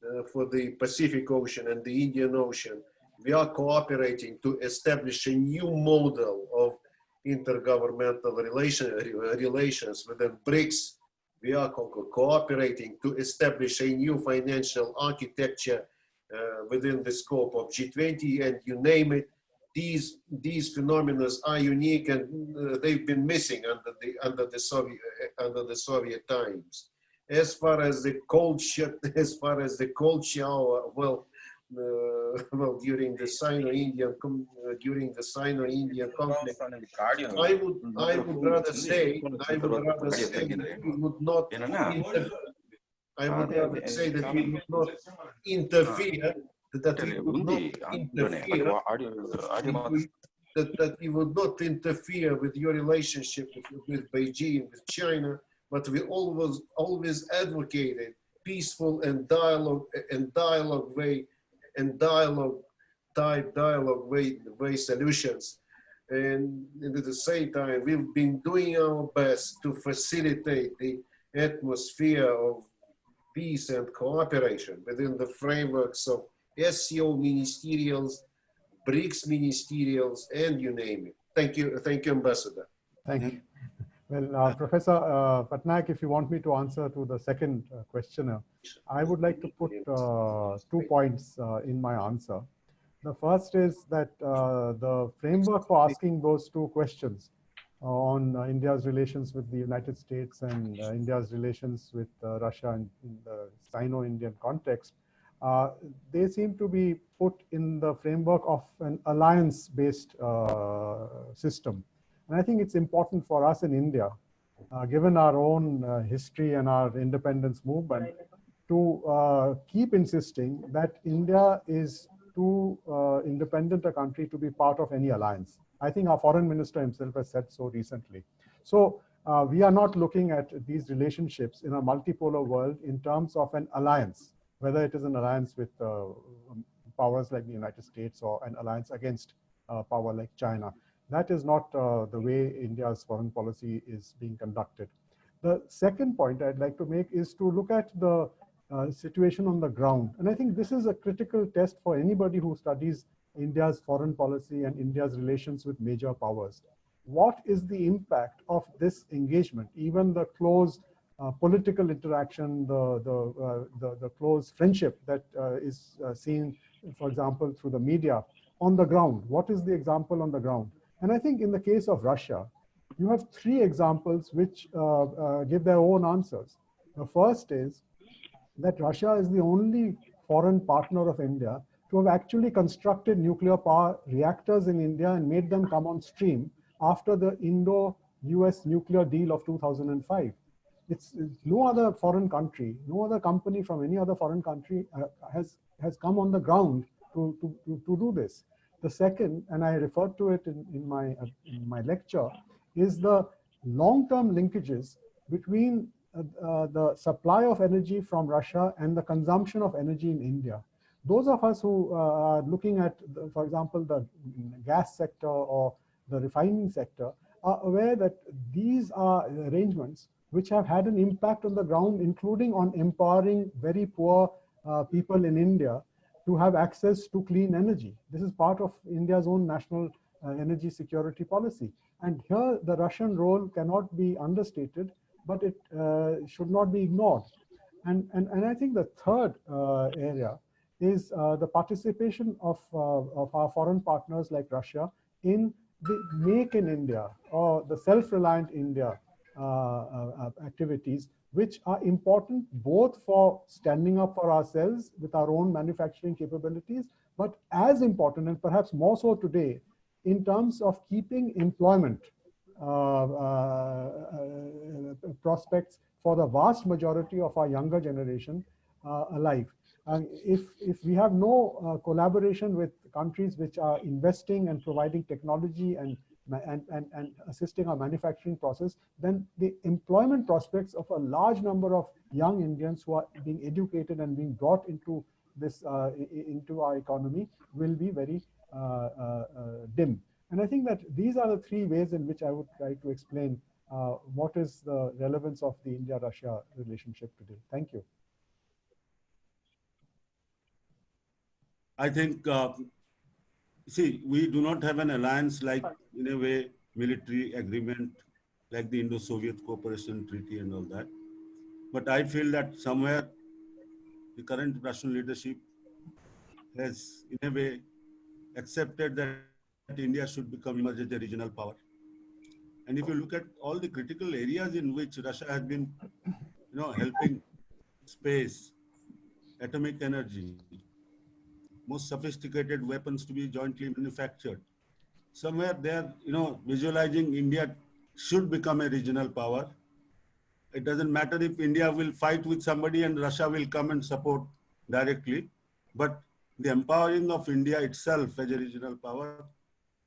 the Pacific Ocean and the Indian Ocean. We are cooperating to establish a new model of intergovernmental relations within BRICS. We are cooperating to establish a new financial architecture within the scope of G20, and you name it. These phenomena are unique, and they've been missing under the Soviet times. As far as the culture, well, during the Sino-Indian conflict, I would rather say we would not I would rather say that we would not interfere, that we would not interfere with your relationship with Beijing, with China, but we always advocated peaceful and dialogue way solutions. And at the same time, we've been doing our best to facilitate the atmosphere of peace and cooperation within the frameworks of SCO ministerials, BRICS ministerials, and you name it. Thank you, Ambassador. Thank you. Well, Professor Patnaik, if you want me to answer to the second questioner, I would like to put 2 points in my answer. The first is that the framework for asking those 2 questions on India's relations with the United States and India's relations with Russia in the Sino-Indian context, they seem to be put in the framework of an alliance-based system. And I think it's important for us in India, given our own history and our independence movement, to keep insisting that India is too independent a country to be part of any alliance. I think our foreign minister himself has said so recently. So we are not looking at these relationships in a multipolar world in terms of an alliance, whether it is an alliance with powers like the United States or an alliance against power like China. That is not the way India's foreign policy is being conducted. The second point I'd like to make is to look at the situation on the ground. And I think this is a critical test for anybody who studies India's foreign policy and India's relations with major powers. What is the impact of this engagement, even the close political interaction, the close friendship that is seen, for example, through the media on the ground? What is the example on the ground? And I think in the case of Russia, you have 3 examples which give their own answers. The first is that Russia is the only foreign partner of India to have actually constructed nuclear power reactors in India and made them come on stream after the Indo-US nuclear deal of 2005. It's no other foreign country, no other company from any other foreign country has come on the ground to do this. The second, and I referred to it in my lecture, is the long-term linkages between the supply of energy from Russia and the consumption of energy in India. Those of us who are looking at, for example, the gas sector or the refining sector are aware that these are arrangements which have had an impact on the ground, including on empowering very poor people in India to have access to clean energy. This is part of India's own national energy security policy. And here the Russian role cannot be understated, but it should not be ignored. And I think the third area is the participation of our foreign partners like Russia in the Make in India or the Self-Reliant India activities, which are important both for standing up for ourselves with our own manufacturing capabilities, but as important and perhaps more so today in terms of keeping employment prospects for the vast majority of our younger generation alive. If we have no collaboration with countries which are investing and providing technology and and assisting our manufacturing process, then the employment prospects of a large number of young Indians who are being educated and being brought into this into our economy will be very dim. And I think that these are the three ways in which I would try to explain what is the relevance of the India-Russia relationship today. Thank you. I think, see, we do not have an alliance like, in a way, military agreement like the Indo-Soviet Cooperation Treaty and all that. But I feel that somewhere the current Russian leadership has, in a way, accepted that India should become emerge as a regional power. And if you look at all the critical areas in which Russia has been, helping space, atomic energy, most sophisticated weapons to be jointly manufactured. Somewhere they're, visualizing India should become a regional power. It doesn't matter if India will fight with somebody and Russia will come and support directly, but the empowering of India itself as a regional power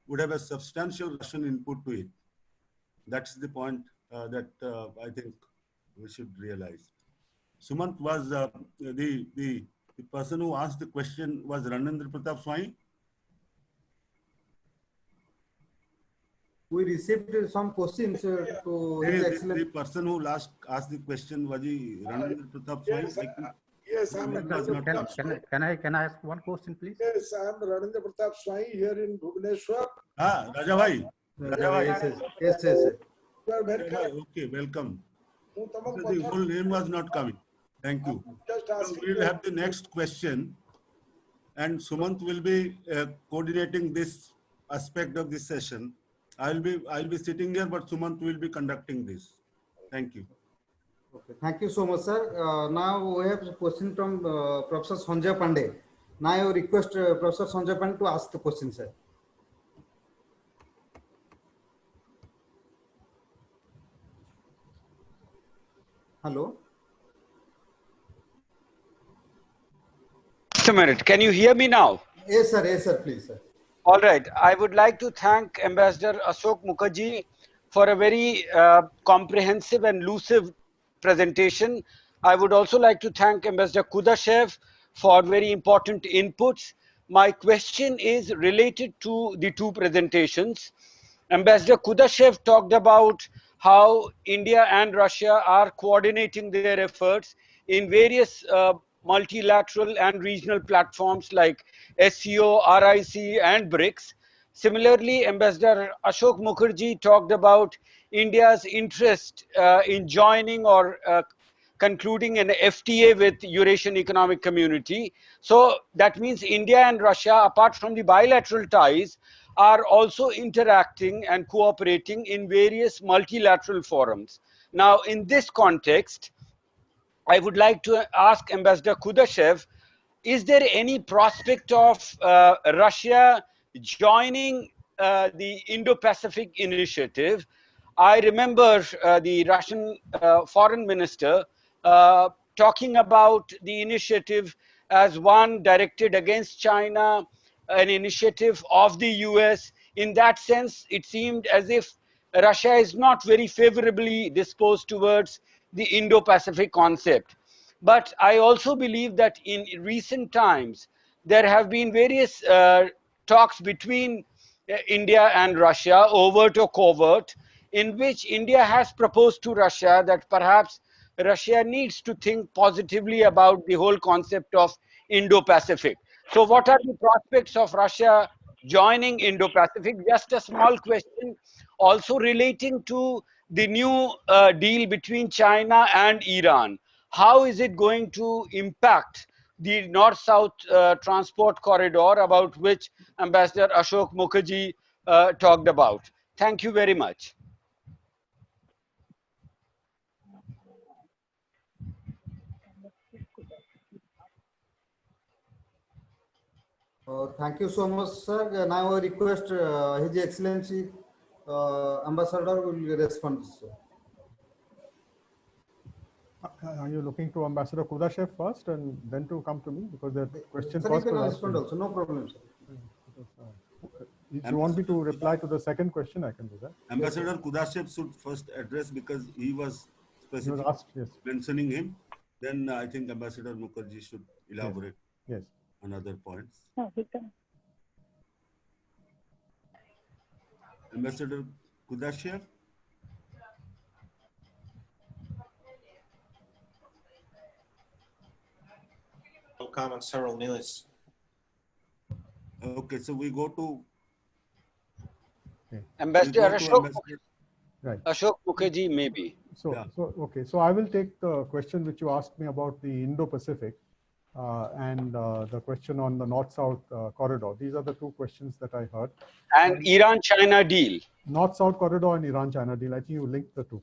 would have a substantial Russian input to it. That's the point that I think we should realize. Sumant was the person who asked the question was Ranendra Pratap Swami. We received some questions to His Excellency. The person who last asked the question was Ranendra Pratap Swami. Yes, I'm Can I ask one question, please? Yes, I'm Ranendra Pratap Swami here in Bhubaneswar. Raja Bhai. Yes. You are welcome. Okay, welcome. The whole name was not coming. Thank you. So we'll have the next question, and Sumant will be coordinating this aspect of this session. I'll be sitting here, but Sumant will be conducting this. Thank you. Okay. Thank you so much, sir. Now we have a question from Professor Sanjay Pandey. Now I request Professor Sanjay Pandey to ask the question, sir. Hello. Just a minute. Can you hear me now? Yes, sir, please, sir. All right. I would like to thank Ambassador Ashok Mukherjee for a very comprehensive and lucid presentation. I would also like to thank Ambassador Kudashev for very important inputs. My question is related to the two presentations. Ambassador Kudashev talked about how India and Russia are coordinating their efforts in various multilateral and regional platforms like SCO, RIC, and BRICS. Similarly, Ambassador Ashok Mukherjee talked about India's interest in joining or concluding an FTA with Eurasian Economic Community. So that means India and Russia, apart from the bilateral ties, are also interacting and cooperating in various multilateral forums. Now, in this context, I would like to ask Ambassador Kudashev, is there any prospect of Russia joining the Indo-Pacific initiative? I remember the Russian foreign minister talking about the initiative as one directed against China, an initiative of the US. In that sense, it seemed as if Russia is not very favorably disposed towards the Indo-Pacific concept. But I also believe that in recent times, there have been various talks between India and Russia, overt or covert, in which India has proposed to Russia that perhaps Russia needs to think positively about the whole concept of Indo-Pacific. So what are the prospects of Russia joining Indo-Pacific? Just a small question also relating to the new deal between China and Iran. How is it going to impact the North-South transport corridor about which Ambassador Ashok Mukherjee talked about? Thank you very much. Thank you so much, sir. Now I request His Excellency Ambassador will respond, sir. Are you looking to Ambassador Kudashev first and then to come to me? Because the question Sir, first you can was respond also, no problem, sir. If you want me to reply to the second question, I can do that. Ambassador Kudashev should first address because he was You were specifically asked, yes, mentioning him. Then I think Ambassador Mukherjee should elaborate yes. on other points. No, he can. Ambassador Kudashev? No comment, several minutes. Okay, so we go to Ambassador Right. Ashok Mukherjee, maybe. So, Yeah. okay. So I will take the question which you asked me about the Indo-Pacific and the question on the North-South corridor. These are the two questions that I heard. And Iran-China deal. North-South corridor and Iran-China deal. I think you linked the two.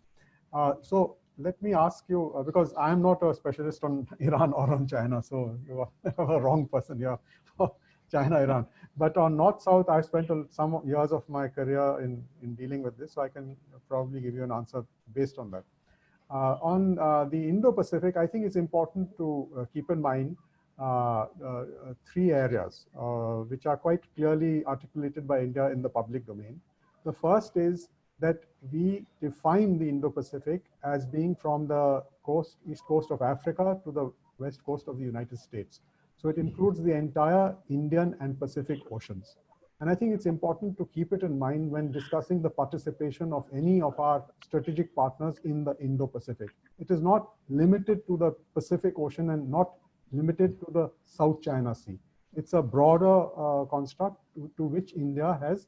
So let me ask you, because I am not a specialist on Iran or on China, so you are a wrong person here for China, Iran. But on North-South, I spent some years of my career in dealing with this, so I can probably give you an answer based on that. On the Indo-Pacific, I think it's important to keep in mind three areas which are quite clearly articulated by India in the public domain. The first is that we define the Indo-Pacific as being from the east coast of Africa to the west coast of the United States. So it includes the entire Indian and Pacific Oceans. And I think it's important to keep it in mind when discussing the participation of any of our strategic partners in the Indo-Pacific. It is not limited to the Pacific Ocean and not limited to the South China Sea. It's a broader construct to which India has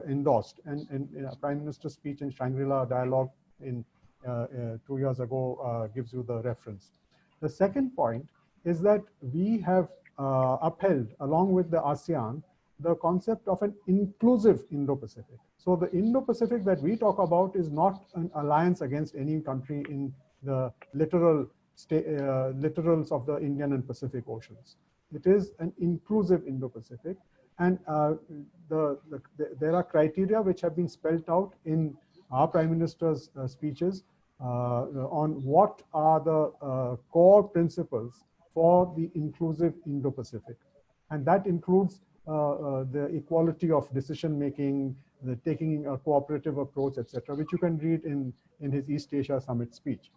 endorsed. And in a Prime Minister's speech in Shangri-La Dialogue in 2 years ago gives you the reference. The second point is that we have upheld, along with the ASEAN, the concept of an inclusive Indo-Pacific. So the Indo-Pacific that we talk about is not an alliance against any country in the literals of the Indian and Pacific Oceans. It is an inclusive Indo-Pacific. And there are criteria which have been spelled out in our Prime Minister's speeches on what are the core principles for the inclusive Indo-Pacific. And that includes the equality of decision-making, the taking a cooperative approach, etc., which you can read in his East Asia Summit speech.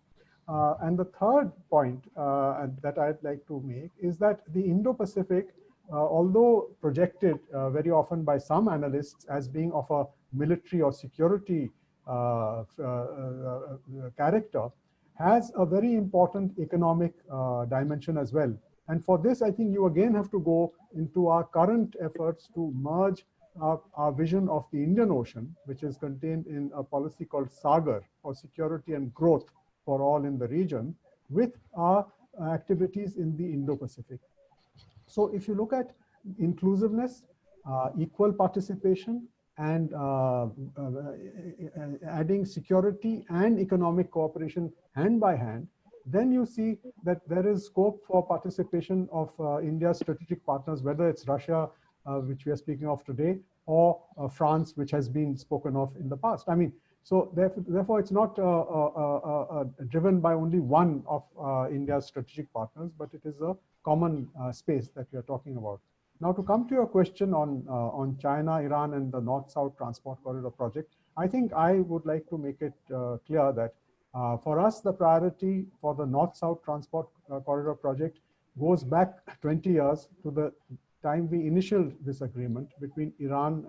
And the third point that I'd like to make is that the Indo-Pacific, although projected very often by some analysts as being of a military or security character, has a very important economic dimension as well. And for this, I think you again have to go into our current efforts to merge our vision of the Indian Ocean, which is contained in a policy called SAGAR, for security and growth for all in the region, with our activities in the Indo-Pacific. So if you look at inclusiveness, equal participation, and adding security and economic cooperation hand by hand, then you see that there is scope for participation of India's strategic partners, whether it's Russia, which we are speaking of today, or France, which has been spoken of in the past. I mean, so therefore it's not driven by only one of India's strategic partners, but it is a common space that we are talking about. Now, to come to your question on China, Iran, and the North-South Transport Corridor project, I think I would like to make it clear that for us, the priority for the North-South Transport Corridor project goes back 20 years to the time we initialed this agreement between Iran,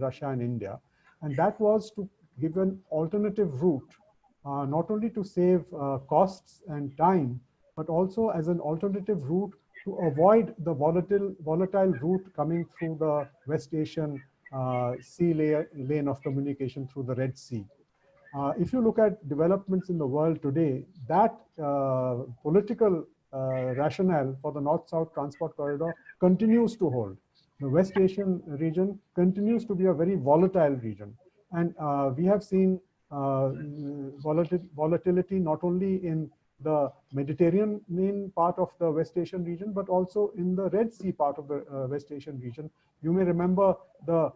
Russia, and India. And that was to give an alternative route, not only to save costs and time, but also as an alternative route to avoid the volatile route coming through the West Asian sea lane of communication through the Red Sea. If you look at developments in the world today, that political rationale for the North-South Transport Corridor continues to hold. The West Asian region continues to be a very volatile region. And we have seen volatility not only in the Mediterranean part of the West Asian region, but also in the Red Sea part of the West Asian region. You may remember the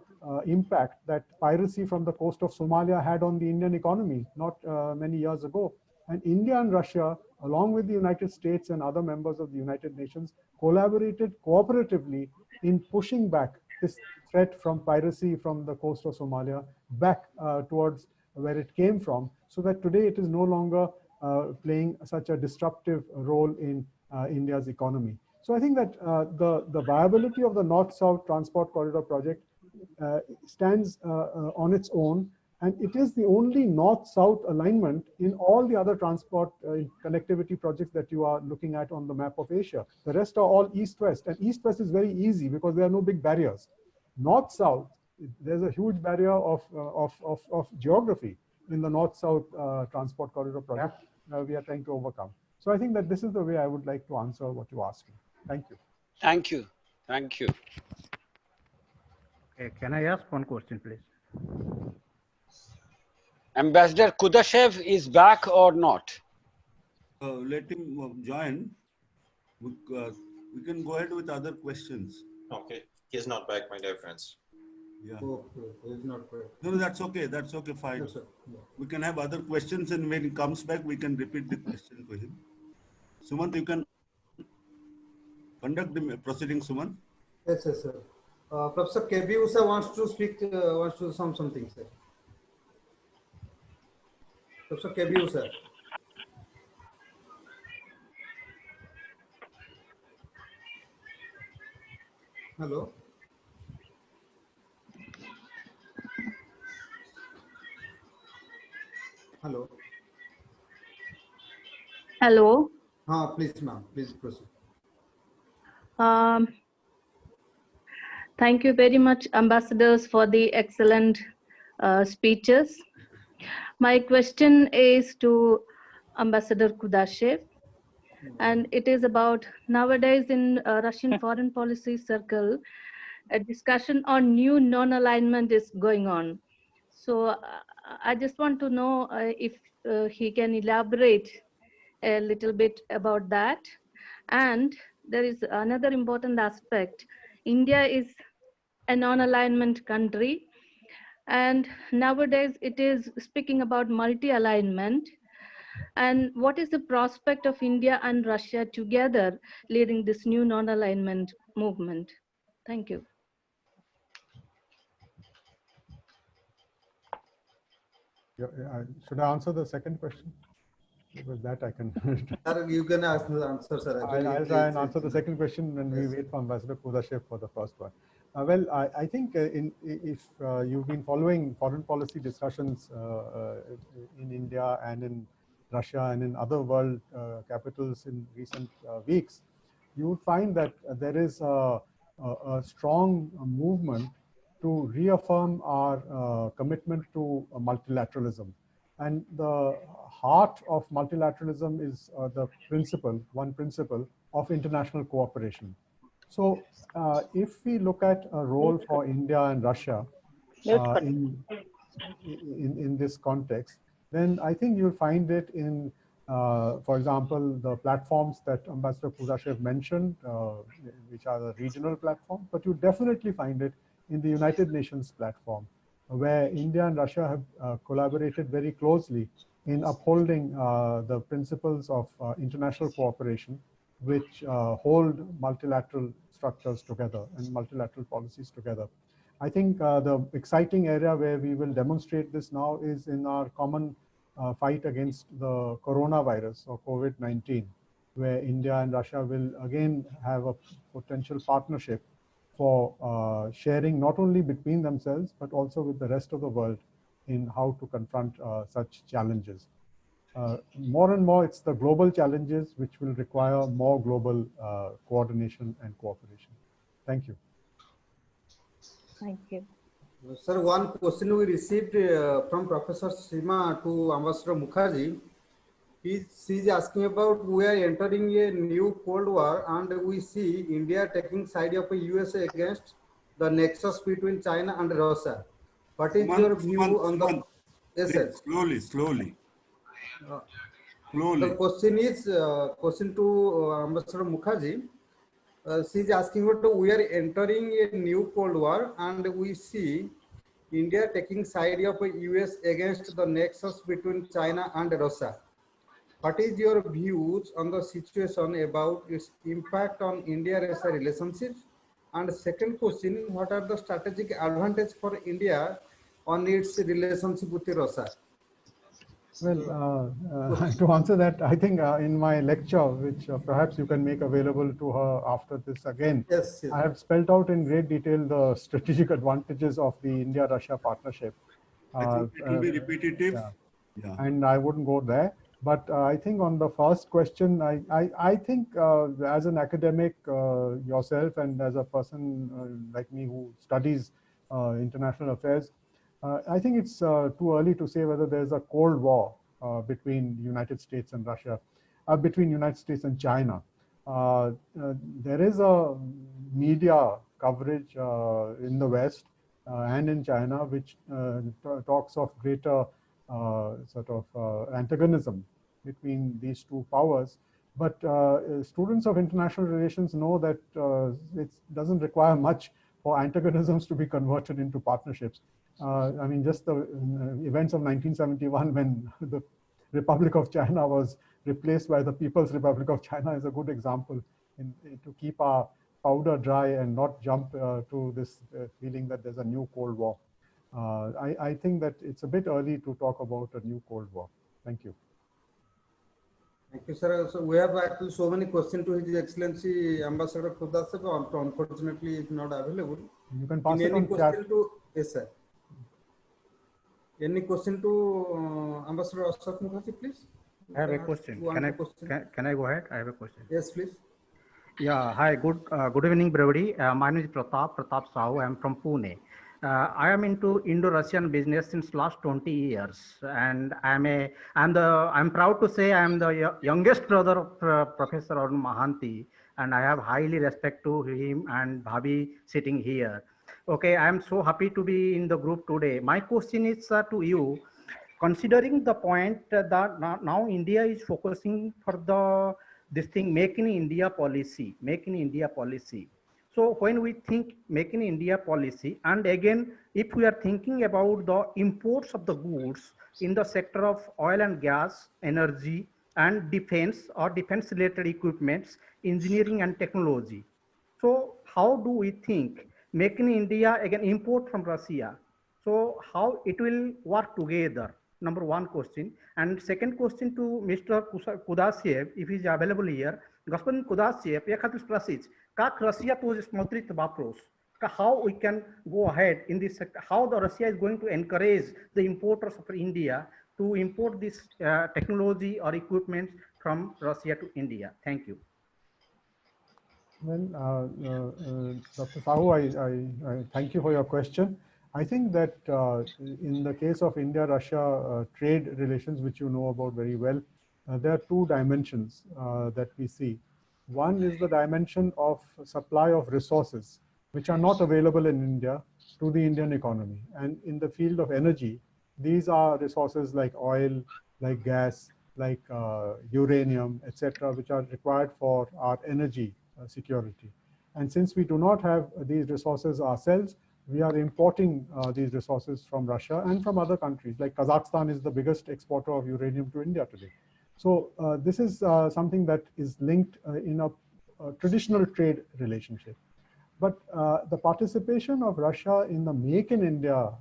impact that piracy from the coast of Somalia had on the Indian economy not many years ago. And India and Russia, along with the United States and other members of the United Nations, collaborated cooperatively in pushing back this threat from piracy from the coast of Somalia back towards where it came from, so that today it is no longer playing such a disruptive role in India's economy. So I think that the viability of the North-South Transport Corridor project stands on its own, and it is the only North-South alignment in all the other transport connectivity projects that you are looking at on the map of Asia. The rest are all East-West, and East-West is very easy because there are no big barriers. North-South, there's a huge barrier of geography in the North-South Transport Corridor project we are trying to overcome. So I think that this is the way I would like to answer what you asked me. Thank you. Thank you. Thank you. Okay, can I ask one question, please? Ambassador Kudashev is back or not? Let him join. We can go ahead with other questions. Okay, he is not back, my dear friends. Yeah. Okay, it's not correct. No, that's okay. That's okay. Fine. Yes, sir. Yeah. We can have other questions, and when he comes back, we can repeat the question to him. Sumant, you can conduct the proceeding, Sumant. Yes, yes, sir. Professor K.B. Usha wants to speak, wants to say something, sir. Professor K.B. Usha. Hello. Hello. Hello. Please, ma'am. Please proceed. Thank you very much, ambassadors, for the excellent speeches. My question is to Ambassador Kudashev, and it is about nowadays in Russian foreign policy circle, a discussion on new non-alignment is going on. So I just want to know if he can elaborate a little bit about that. And there is another important aspect. India is a non-alignment country, and nowadays it is speaking about multi-alignment. And what is the prospect of India and Russia together leading this new non-alignment movement? Thank you. Should I answer the second question? Because that I can. You can answer, sir. I'll try and answer the second question when we wait for Ambassador Kudashev for the first one. Well, I think if you've been following foreign policy discussions in India and in Russia and in other world capitals in recent weeks, you would find that there is a strong movement to reaffirm our commitment to multilateralism. And the heart of multilateralism is the one principle of international cooperation. So if we look at a role for India and Russia in this context, then I think you'll find it in, for example, the platforms that Ambassador Kudashev mentioned, which are the regional platforms, but you definitely find it in the United Nations platform, where India and Russia have collaborated very closely in upholding the principles of international cooperation, which hold multilateral structures together and multilateral policies together. I think the exciting area where we will demonstrate this now is in our common fight against the coronavirus or COVID-19, where India and Russia will again have a potential partnership for sharing not only between themselves, but also with the rest of the world in how to confront such challenges. More and more, it's the global challenges which will require more global coordination and cooperation. Thank you. Thank you. Sir, one question we received from Professor Sima to Ambassador Mukherjee. She's asking about, we are entering a new Cold War and we see India taking side of the USA against the nexus between China and Russia. What is your view on the... Yes, sir. Slowly. Slowly. The question is, question to Ambassador Mukherjee. She's asking about, we are entering a new Cold War and we see India taking side of the US against the nexus between China and Russia. What is your views on the situation about its impact on India-Russia relationships And second question, what are the strategic advantage for India on its relationship with Russia? Well, to answer that, I think in my lecture, which perhaps you can make available to her after this again, Yes, yes. I have spelled out in great detail the strategic advantages of the India-Russia partnership. I think it will be repetitive. Yeah. And I wouldn't go there. But I think on the first question, I think as an academic yourself and as a person like me who studies international affairs, I think it's too early to say whether there's a Cold War between the United States and Russia, between United States and China. There is a media coverage in the West and in China which talks of greater sort of antagonism between these two powers. But students of international relations know that it doesn't require much for antagonisms to be converted into partnerships. I mean, just the events of 1971 when the Republic of China was replaced by the People's Republic of China is a good example to keep our powder dry and not jump to this feeling that there's a new Cold War. I think that it's a bit early to talk about a new Cold War. Thank you. Thank you, sir. So we have actually so many questions to His Excellency Ambassador Khudasev, unfortunately is not available. You can pass it on chat. Yes, sir. Any question to Ambassador Ashok Mukherjee, please? I have a question. Can I go ahead? I have a question. Yes, please. Yeah. Hi. Good evening, everybody. My name is Pratap Sahu. I am from Pune. I am into Indo-Russian business since last 20 years, and I'm proud to say I am the youngest brother of Professor Arun Mohanty, and I have highly respect to him and Bhabi sitting here. Okay, I am so happy to be in the group today. My question is to you, considering the point that now India is focusing for this thing, Make in India policy. So when we think Make in India policy, and again, if we are thinking about the imports of the goods in the sector of oil and gas, energy, and defense or defense related equipments, engineering and technology. So how do we think Make in India, again, import from Russia? So how it will work together? Number one question. And second question to Mr. Kudashev, if he is available here. Господин Kudashev, я хочу спросить, как Россия тоже смотрит вопрос, how we can go ahead in this sector, how the Russia is going to encourage the importers of India to import this technology or equipment from Russia to India. Thank you. Well, Dr. Sahu, I thank you for your question. I think that in the case of India-Russia trade relations, which you know about very well, there are two dimensions that we see. One is the dimension of supply of resources, which are not available in India to the Indian economy. And in the field of energy, these are resources like oil, like gas, like uranium, etc., which are required for our energy security. And since we do not have these resources ourselves, we are importing these resources from Russia and from other countries, like Kazakhstan is the biggest exporter of uranium to India today. So this is something that is linked in a traditional trade relationship. But the participation of Russia in the Make in India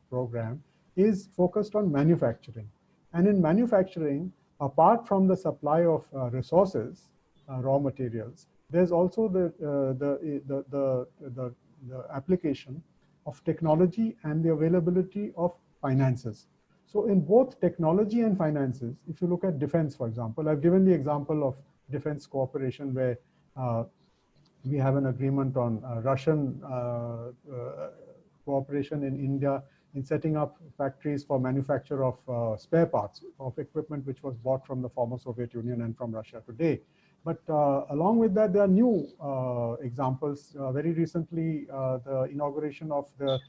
program is focused on manufacturing. And in manufacturing, apart from the supply of resources, raw materials, there's also the application of technology and the availability of finances. So in both technology and finances, if you look at defense, for example, I've given the example of defense cooperation where we have an agreement on Russian cooperation in India in setting up factories for manufacture of spare parts of equipment which was bought from the former Soviet Union and from Russia today. But along with that, there are new examples. Very recently, the inauguration of the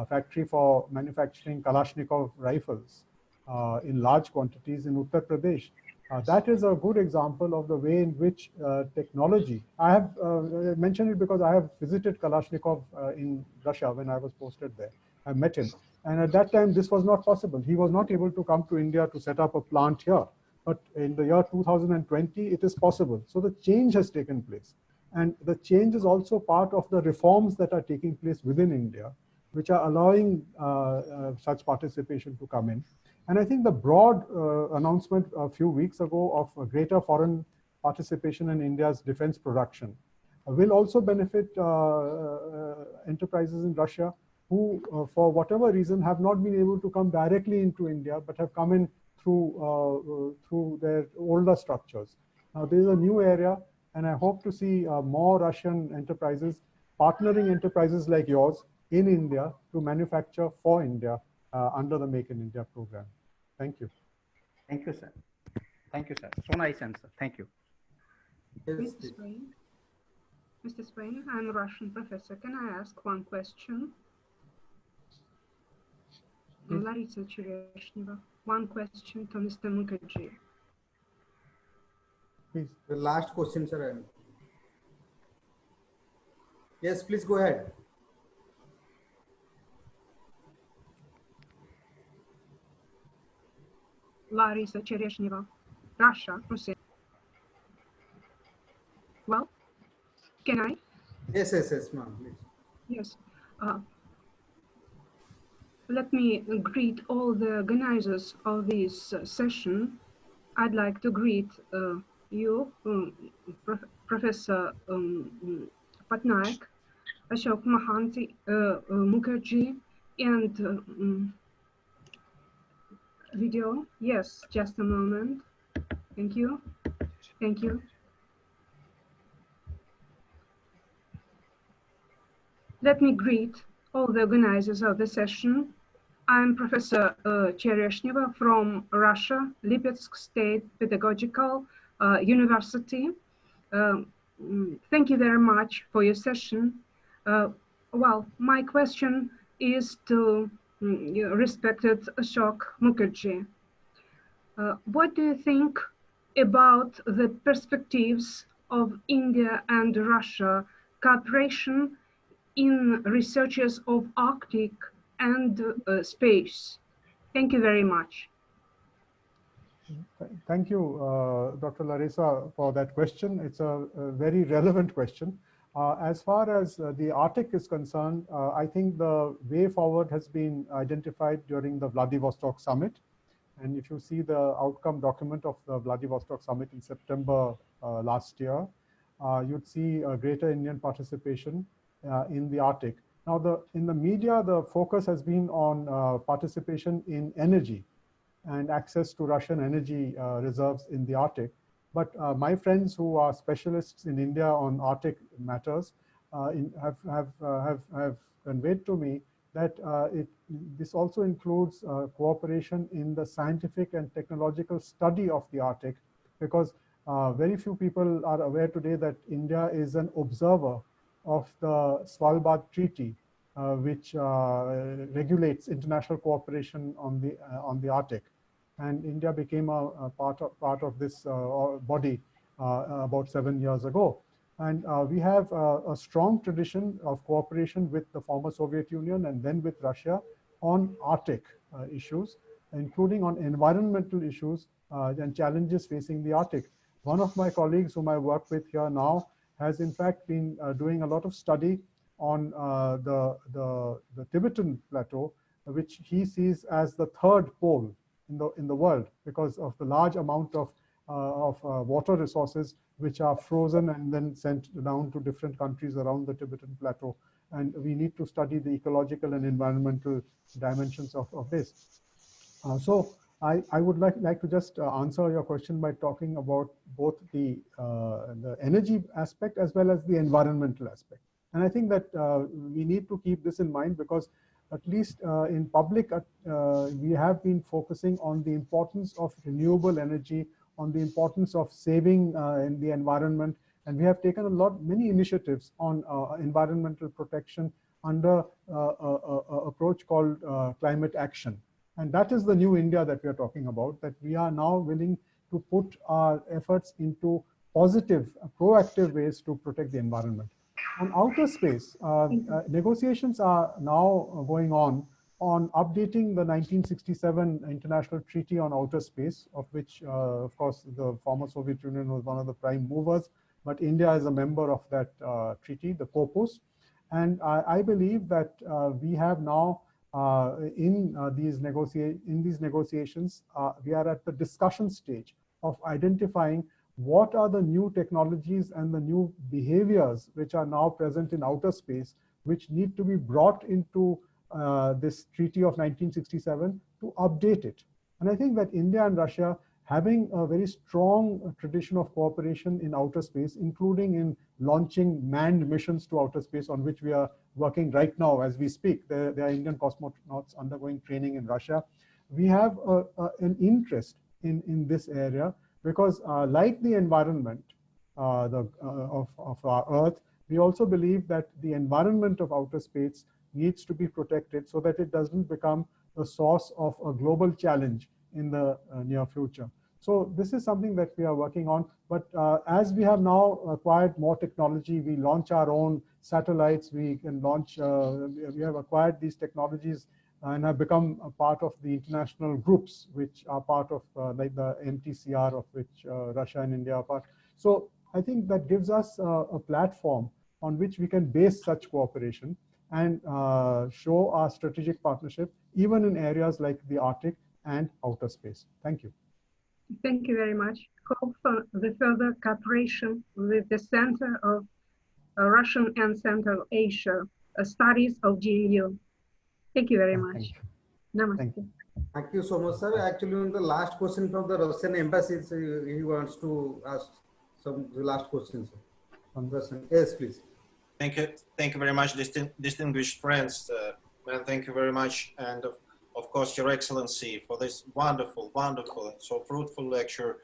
factory for manufacturing Kalashnikov rifles in large quantities in Uttar Pradesh. That is a good example of the way in which technology, I have mentioned it because I have visited Kalashnikov in Russia when I was posted there. I met him. And at that time, this was not possible. He was not able to come to India to set up a plant here. But in the year 2020, it is possible. So the change has taken place. And the change is also part of the reforms that are taking place within India, which are allowing such participation to come in. And I think the broad announcement a few weeks ago of a greater foreign participation in India's defense production will also benefit enterprises in Russia who, for whatever reason, have not been able to come directly into India, but have come in through their older structures. Now, this is a new area, and I hope to see more Russian enterprises partnering enterprises like yours in India to manufacture for India under the Make in India program. Thank you. Thank you, sir. Thank you, sir. So nice answer. Thank you. Mr. Swain, I'm a Russian professor. Can I ask one question? Larisa Chereshneva. One question to Mr. Mukherjee. Please. The last question, sir. Yes, please go ahead. Larisa Chereshneva, Russia, Russia. Well, can I? Yes, ma'am, please. Yes. Let me greet all the organizers of this session. I'd like to greet you, Professor Patnaik, Ashok Mohanty, Mukherjee, and video. Yes, just a moment. Thank you. Thank you. Let me greet all the organizers of the session. I'm Professor Chereshneva from Russia, Lipetsk State Pedagogical University. Thank you very much for your session. Well, my question is to respected Ashok Mukherjee. What do you think about the perspectives of India and Russia cooperation in researches of Arctic and space? Thank you very much. Thank you, Dr. Larisa, for that question. It's a very relevant question. As far as the Arctic is concerned, I think the way forward has been identified during the Vladivostok summit. And if you see the outcome document of the Vladivostok summit in September last year, you'd see a greater Indian participation in the Arctic. Now, in the media, the focus has been on participation in energy and access to Russian energy reserves in the Arctic. But my friends who are specialists in India on Arctic matters have conveyed to me that this also includes cooperation in the scientific and technological study of the Arctic, because very few people are aware today that India is an observer of the Svalbard Treaty, which regulates international cooperation on the Arctic. And India became a part of this body about 7 years ago. And we have a strong tradition of cooperation with the former Soviet Union and then with Russia on Arctic issues, including on environmental issues and challenges facing the Arctic. One of my colleagues whom I work with here now has in fact been doing a lot of study on the Tibetan plateau, which he sees as the third pole in the world because of the large amount of water resources which are frozen and then sent down to different countries around the Tibetan plateau. And we need to study the ecological and environmental dimensions of this. So I would like to just answer your question by talking about both the energy aspect as well as the environmental aspect. And I think that we need to keep this in mind because at least in public, we have been focusing on the importance of renewable energy, on the importance of saving in the environment. And we have taken many initiatives on environmental protection under an approach called climate action. And that is the new India that we are talking about, that we are now willing to put our efforts into positive, proactive ways to protect the environment. On outer space, negotiations are now going on updating the 1967 International Treaty on Outer Space, of which, of course, the former Soviet Union was one of the prime movers, but India is a member of that treaty, the COPUOS. And I believe that we have now in these negotiations, we are at the discussion stage of identifying what are the new technologies and the new behaviors which are now present in outer space, which need to be brought into this treaty of 1967 to update it. And I think that India and Russia, having a very strong tradition of cooperation in outer space, including in launching manned missions to outer space, on which we are working right now as we speak. There are Indian cosmonauts undergoing training in Russia. We have an interest in this area because like the environment of our Earth, we also believe that the environment of outer space needs to be protected so that it doesn't become the source of a global challenge in the near future. So this is something that we are working on. But as we have now acquired more technology, we launch our own satellites, we can launch, we have acquired these technologies and have become a part of the international groups, which are part of like the MTCR, of which Russia and India are part. So I think that gives us a platform on which we can base such cooperation and show our strategic partnership, even in areas like the Arctic and outer space. Thank you. Thank you very much. Hope for the further cooperation with the Center of Russian and Central Asia Studies of GNU. Thank you very much. Namaste. Thank you so much, sir. Actually, on the last question from the Russian embassy, he wants to ask some last questions. Yes, please. Thank you. Thank you very much, distinguished friends. And thank you very much. And of course, Your Excellency, for this wonderful, wonderful, and so fruitful lecture,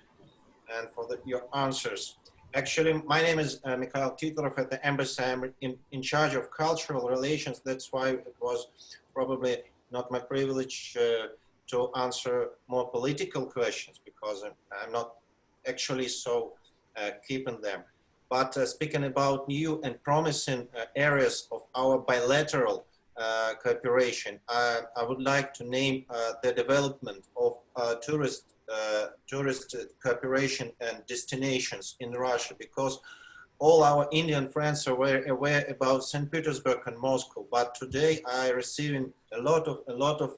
and for your answers. Actually, my name is Mikhail Titorov at the embassy. I'm in charge of cultural relations. That's why it was probably not my privilege to answer more political questions, because I'm not actually so keeping them. But speaking about new and promising areas of our bilateral cooperation, I would like to name the development of tourist cooperation and destinations in Russia, because all our Indian friends are aware about St. Petersburg and Moscow. But today I receiving a lot of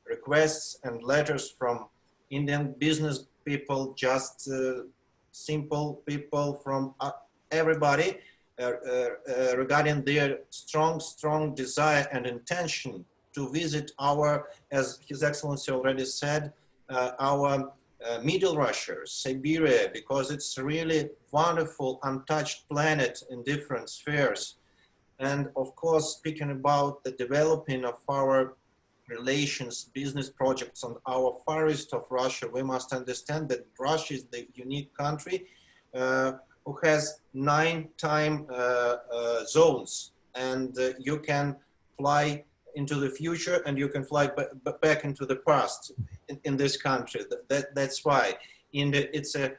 requests and letters from Indian business people, just simple people, from everybody, regarding their strong desire and intention to visit our, as His Excellency already said, our Middle Russia, Siberia, because it's really wonderful, untouched planet in different spheres. And of course, speaking about the developing of our relations, business projects on our far east of Russia, we must understand that Russia is the unique country who has 9 time zones, and you can fly into the future and you can fly back into the past in this country. That's why it's a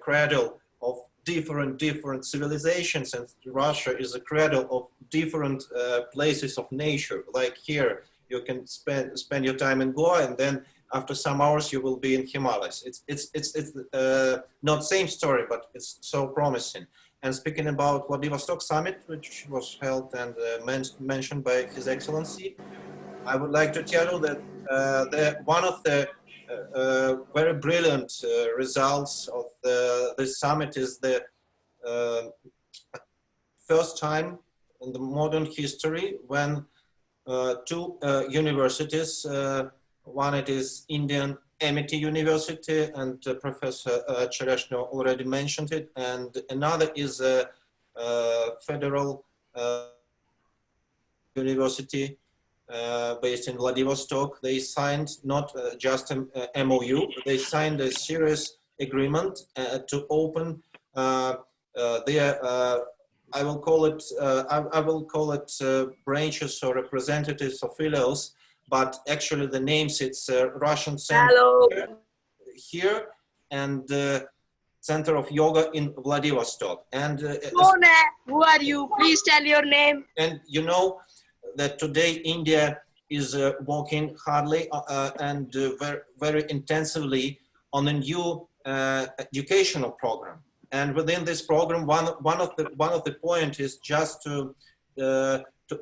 cradle of different civilizations, and Russia is a cradle of different places of nature. Like here, you can spend your time in Goa, and then after some hours you will be in Himalayas. It's not same story, but it's so promising. And speaking about Vladivostok summit, which was held and mentioned by His Excellency, I would like to tell you that one of the very brilliant results of this summit is the first time in the modern history when 2 universities, one it is Indian Amity University, and Professor Chereshnev already mentioned it, and another is a federal university based in Vladivostok. They signed not just a MOU, they signed a serious agreement to open their I will call it branches or representatives of filials, but actually the names, it's Russian Center here and Center of Yoga in Vladivostok. And who are you? Please tell your name. And you know that today India is working hardly and very intensively on a new educational program. And within this program, one of the point is just to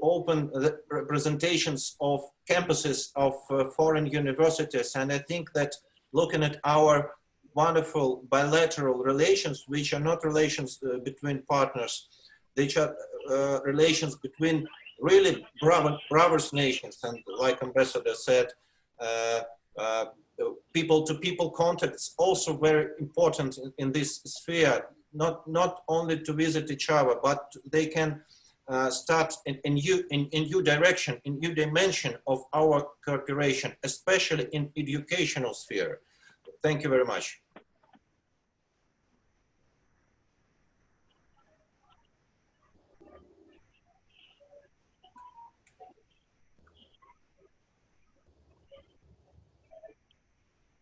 open the representations of campuses of foreign universities. And I think that looking at our wonderful bilateral relations, which are not relations between partners, which are relations between really brothers nations, and like Ambassador said, people-to-people contacts also very important in this sphere, not only to visit each other, but they can start in new direction, in new dimension of our cooperation, especially in educational sphere. Thank you very much.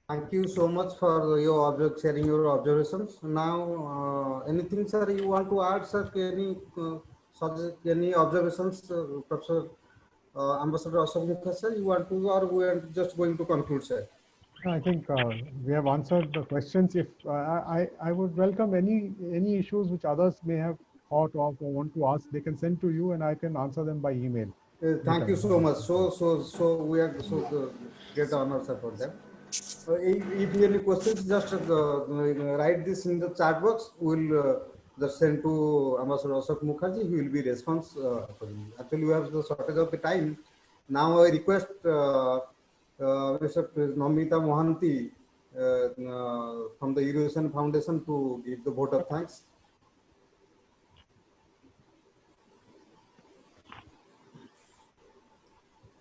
Thank you so much for your sharing your observations. Now, anything, sir, you want to add, sir? Any observations, Professor Ambassador Ashok Mukherjee, sir? You want to, or we are just going to conclude, sir? I think we have answered the questions. If I would welcome any issues which others may have thought of or want to ask, they can send to you, and I can answer them by email. Thank you so much. So we are get honor, sir, for them. If any questions, just write this in the chat box. We'll just send to Ambassador Ashok Mukherjee. He will be response. Actually, we have the shortage of the time. Now I request Mr. Namita Mohanty from the Eurasian Foundation to give the vote of thanks.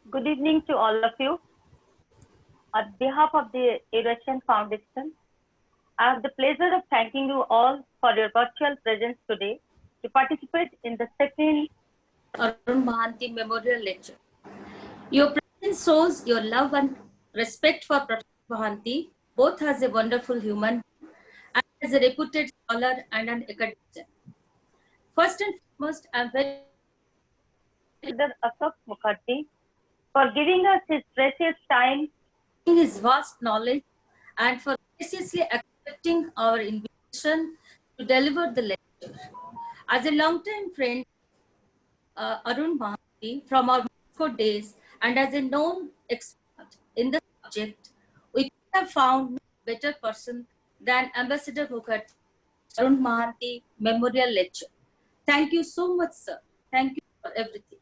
Good evening to all of you. On behalf of the Eurasian Foundation, I have the pleasure of thanking you all for your virtual presence today to participate in the second Arun Mohanty Memorial Lecture. Your presence shows your love and respect for Professor Mohanty, both as a wonderful human and as a reputed scholar and an academician. First and foremost, I am very grateful to Ashok Mukherjee for giving us his precious time, his vast knowledge, and for graciously accepting our invitation to deliver the lecture. As a long-time friend, Arun Mohanty from our Moscow days, and as a known expert in the subject, we could have found no better person than Ambassador Mukherjee, Arun Mohanty Memorial Lecture. Thank you so much, sir. Thank you for everything.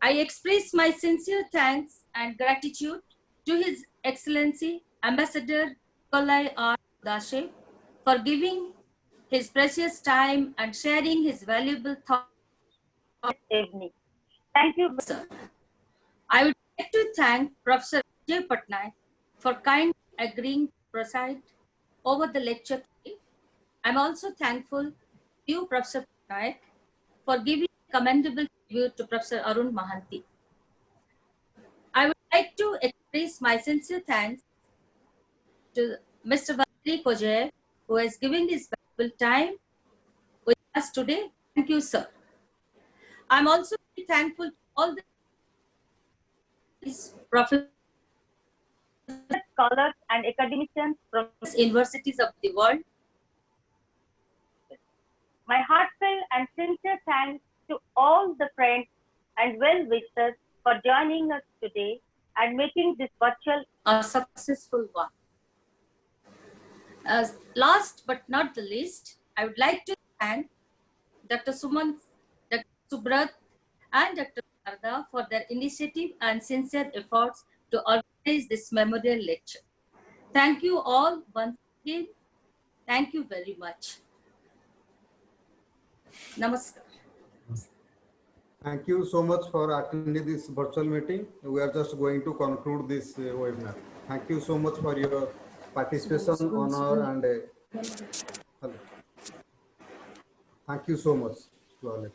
I express my sincere thanks and gratitude to His Excellency Ambassador Nikolai R. Kudashev for giving his precious time and sharing his valuable thoughts this evening. Thank you, sir. I would like to thank Professor Ajay Patnaik for kindly agreeing to preside over the lecture today. I'm also thankful to you, Professor Patnaik, for giving commendable tribute to Professor Arun Mohanty. I would like to express my sincere thanks to Mr. Valery Kojev, who has given his valuable time with us today. Thank you, sir. I'm also very thankful to all the professors, scholars, and academicians from universities of the world. My heartfelt and sincere thanks to all the friends and well-wishers for joining us today and making this virtual a successful one. Last but not the least, I would like to thank Dr. Suman, Dr. Subrat, and Dr. Sharda for their initiative and sincere efforts to organize this memorial lecture. Thank you all once again. Thank you very much. Namaskar. Thank you so much for attending this virtual meeting. We are just going to conclude this webinar. Thank you so much for your participation, honor, and thank you so much to all.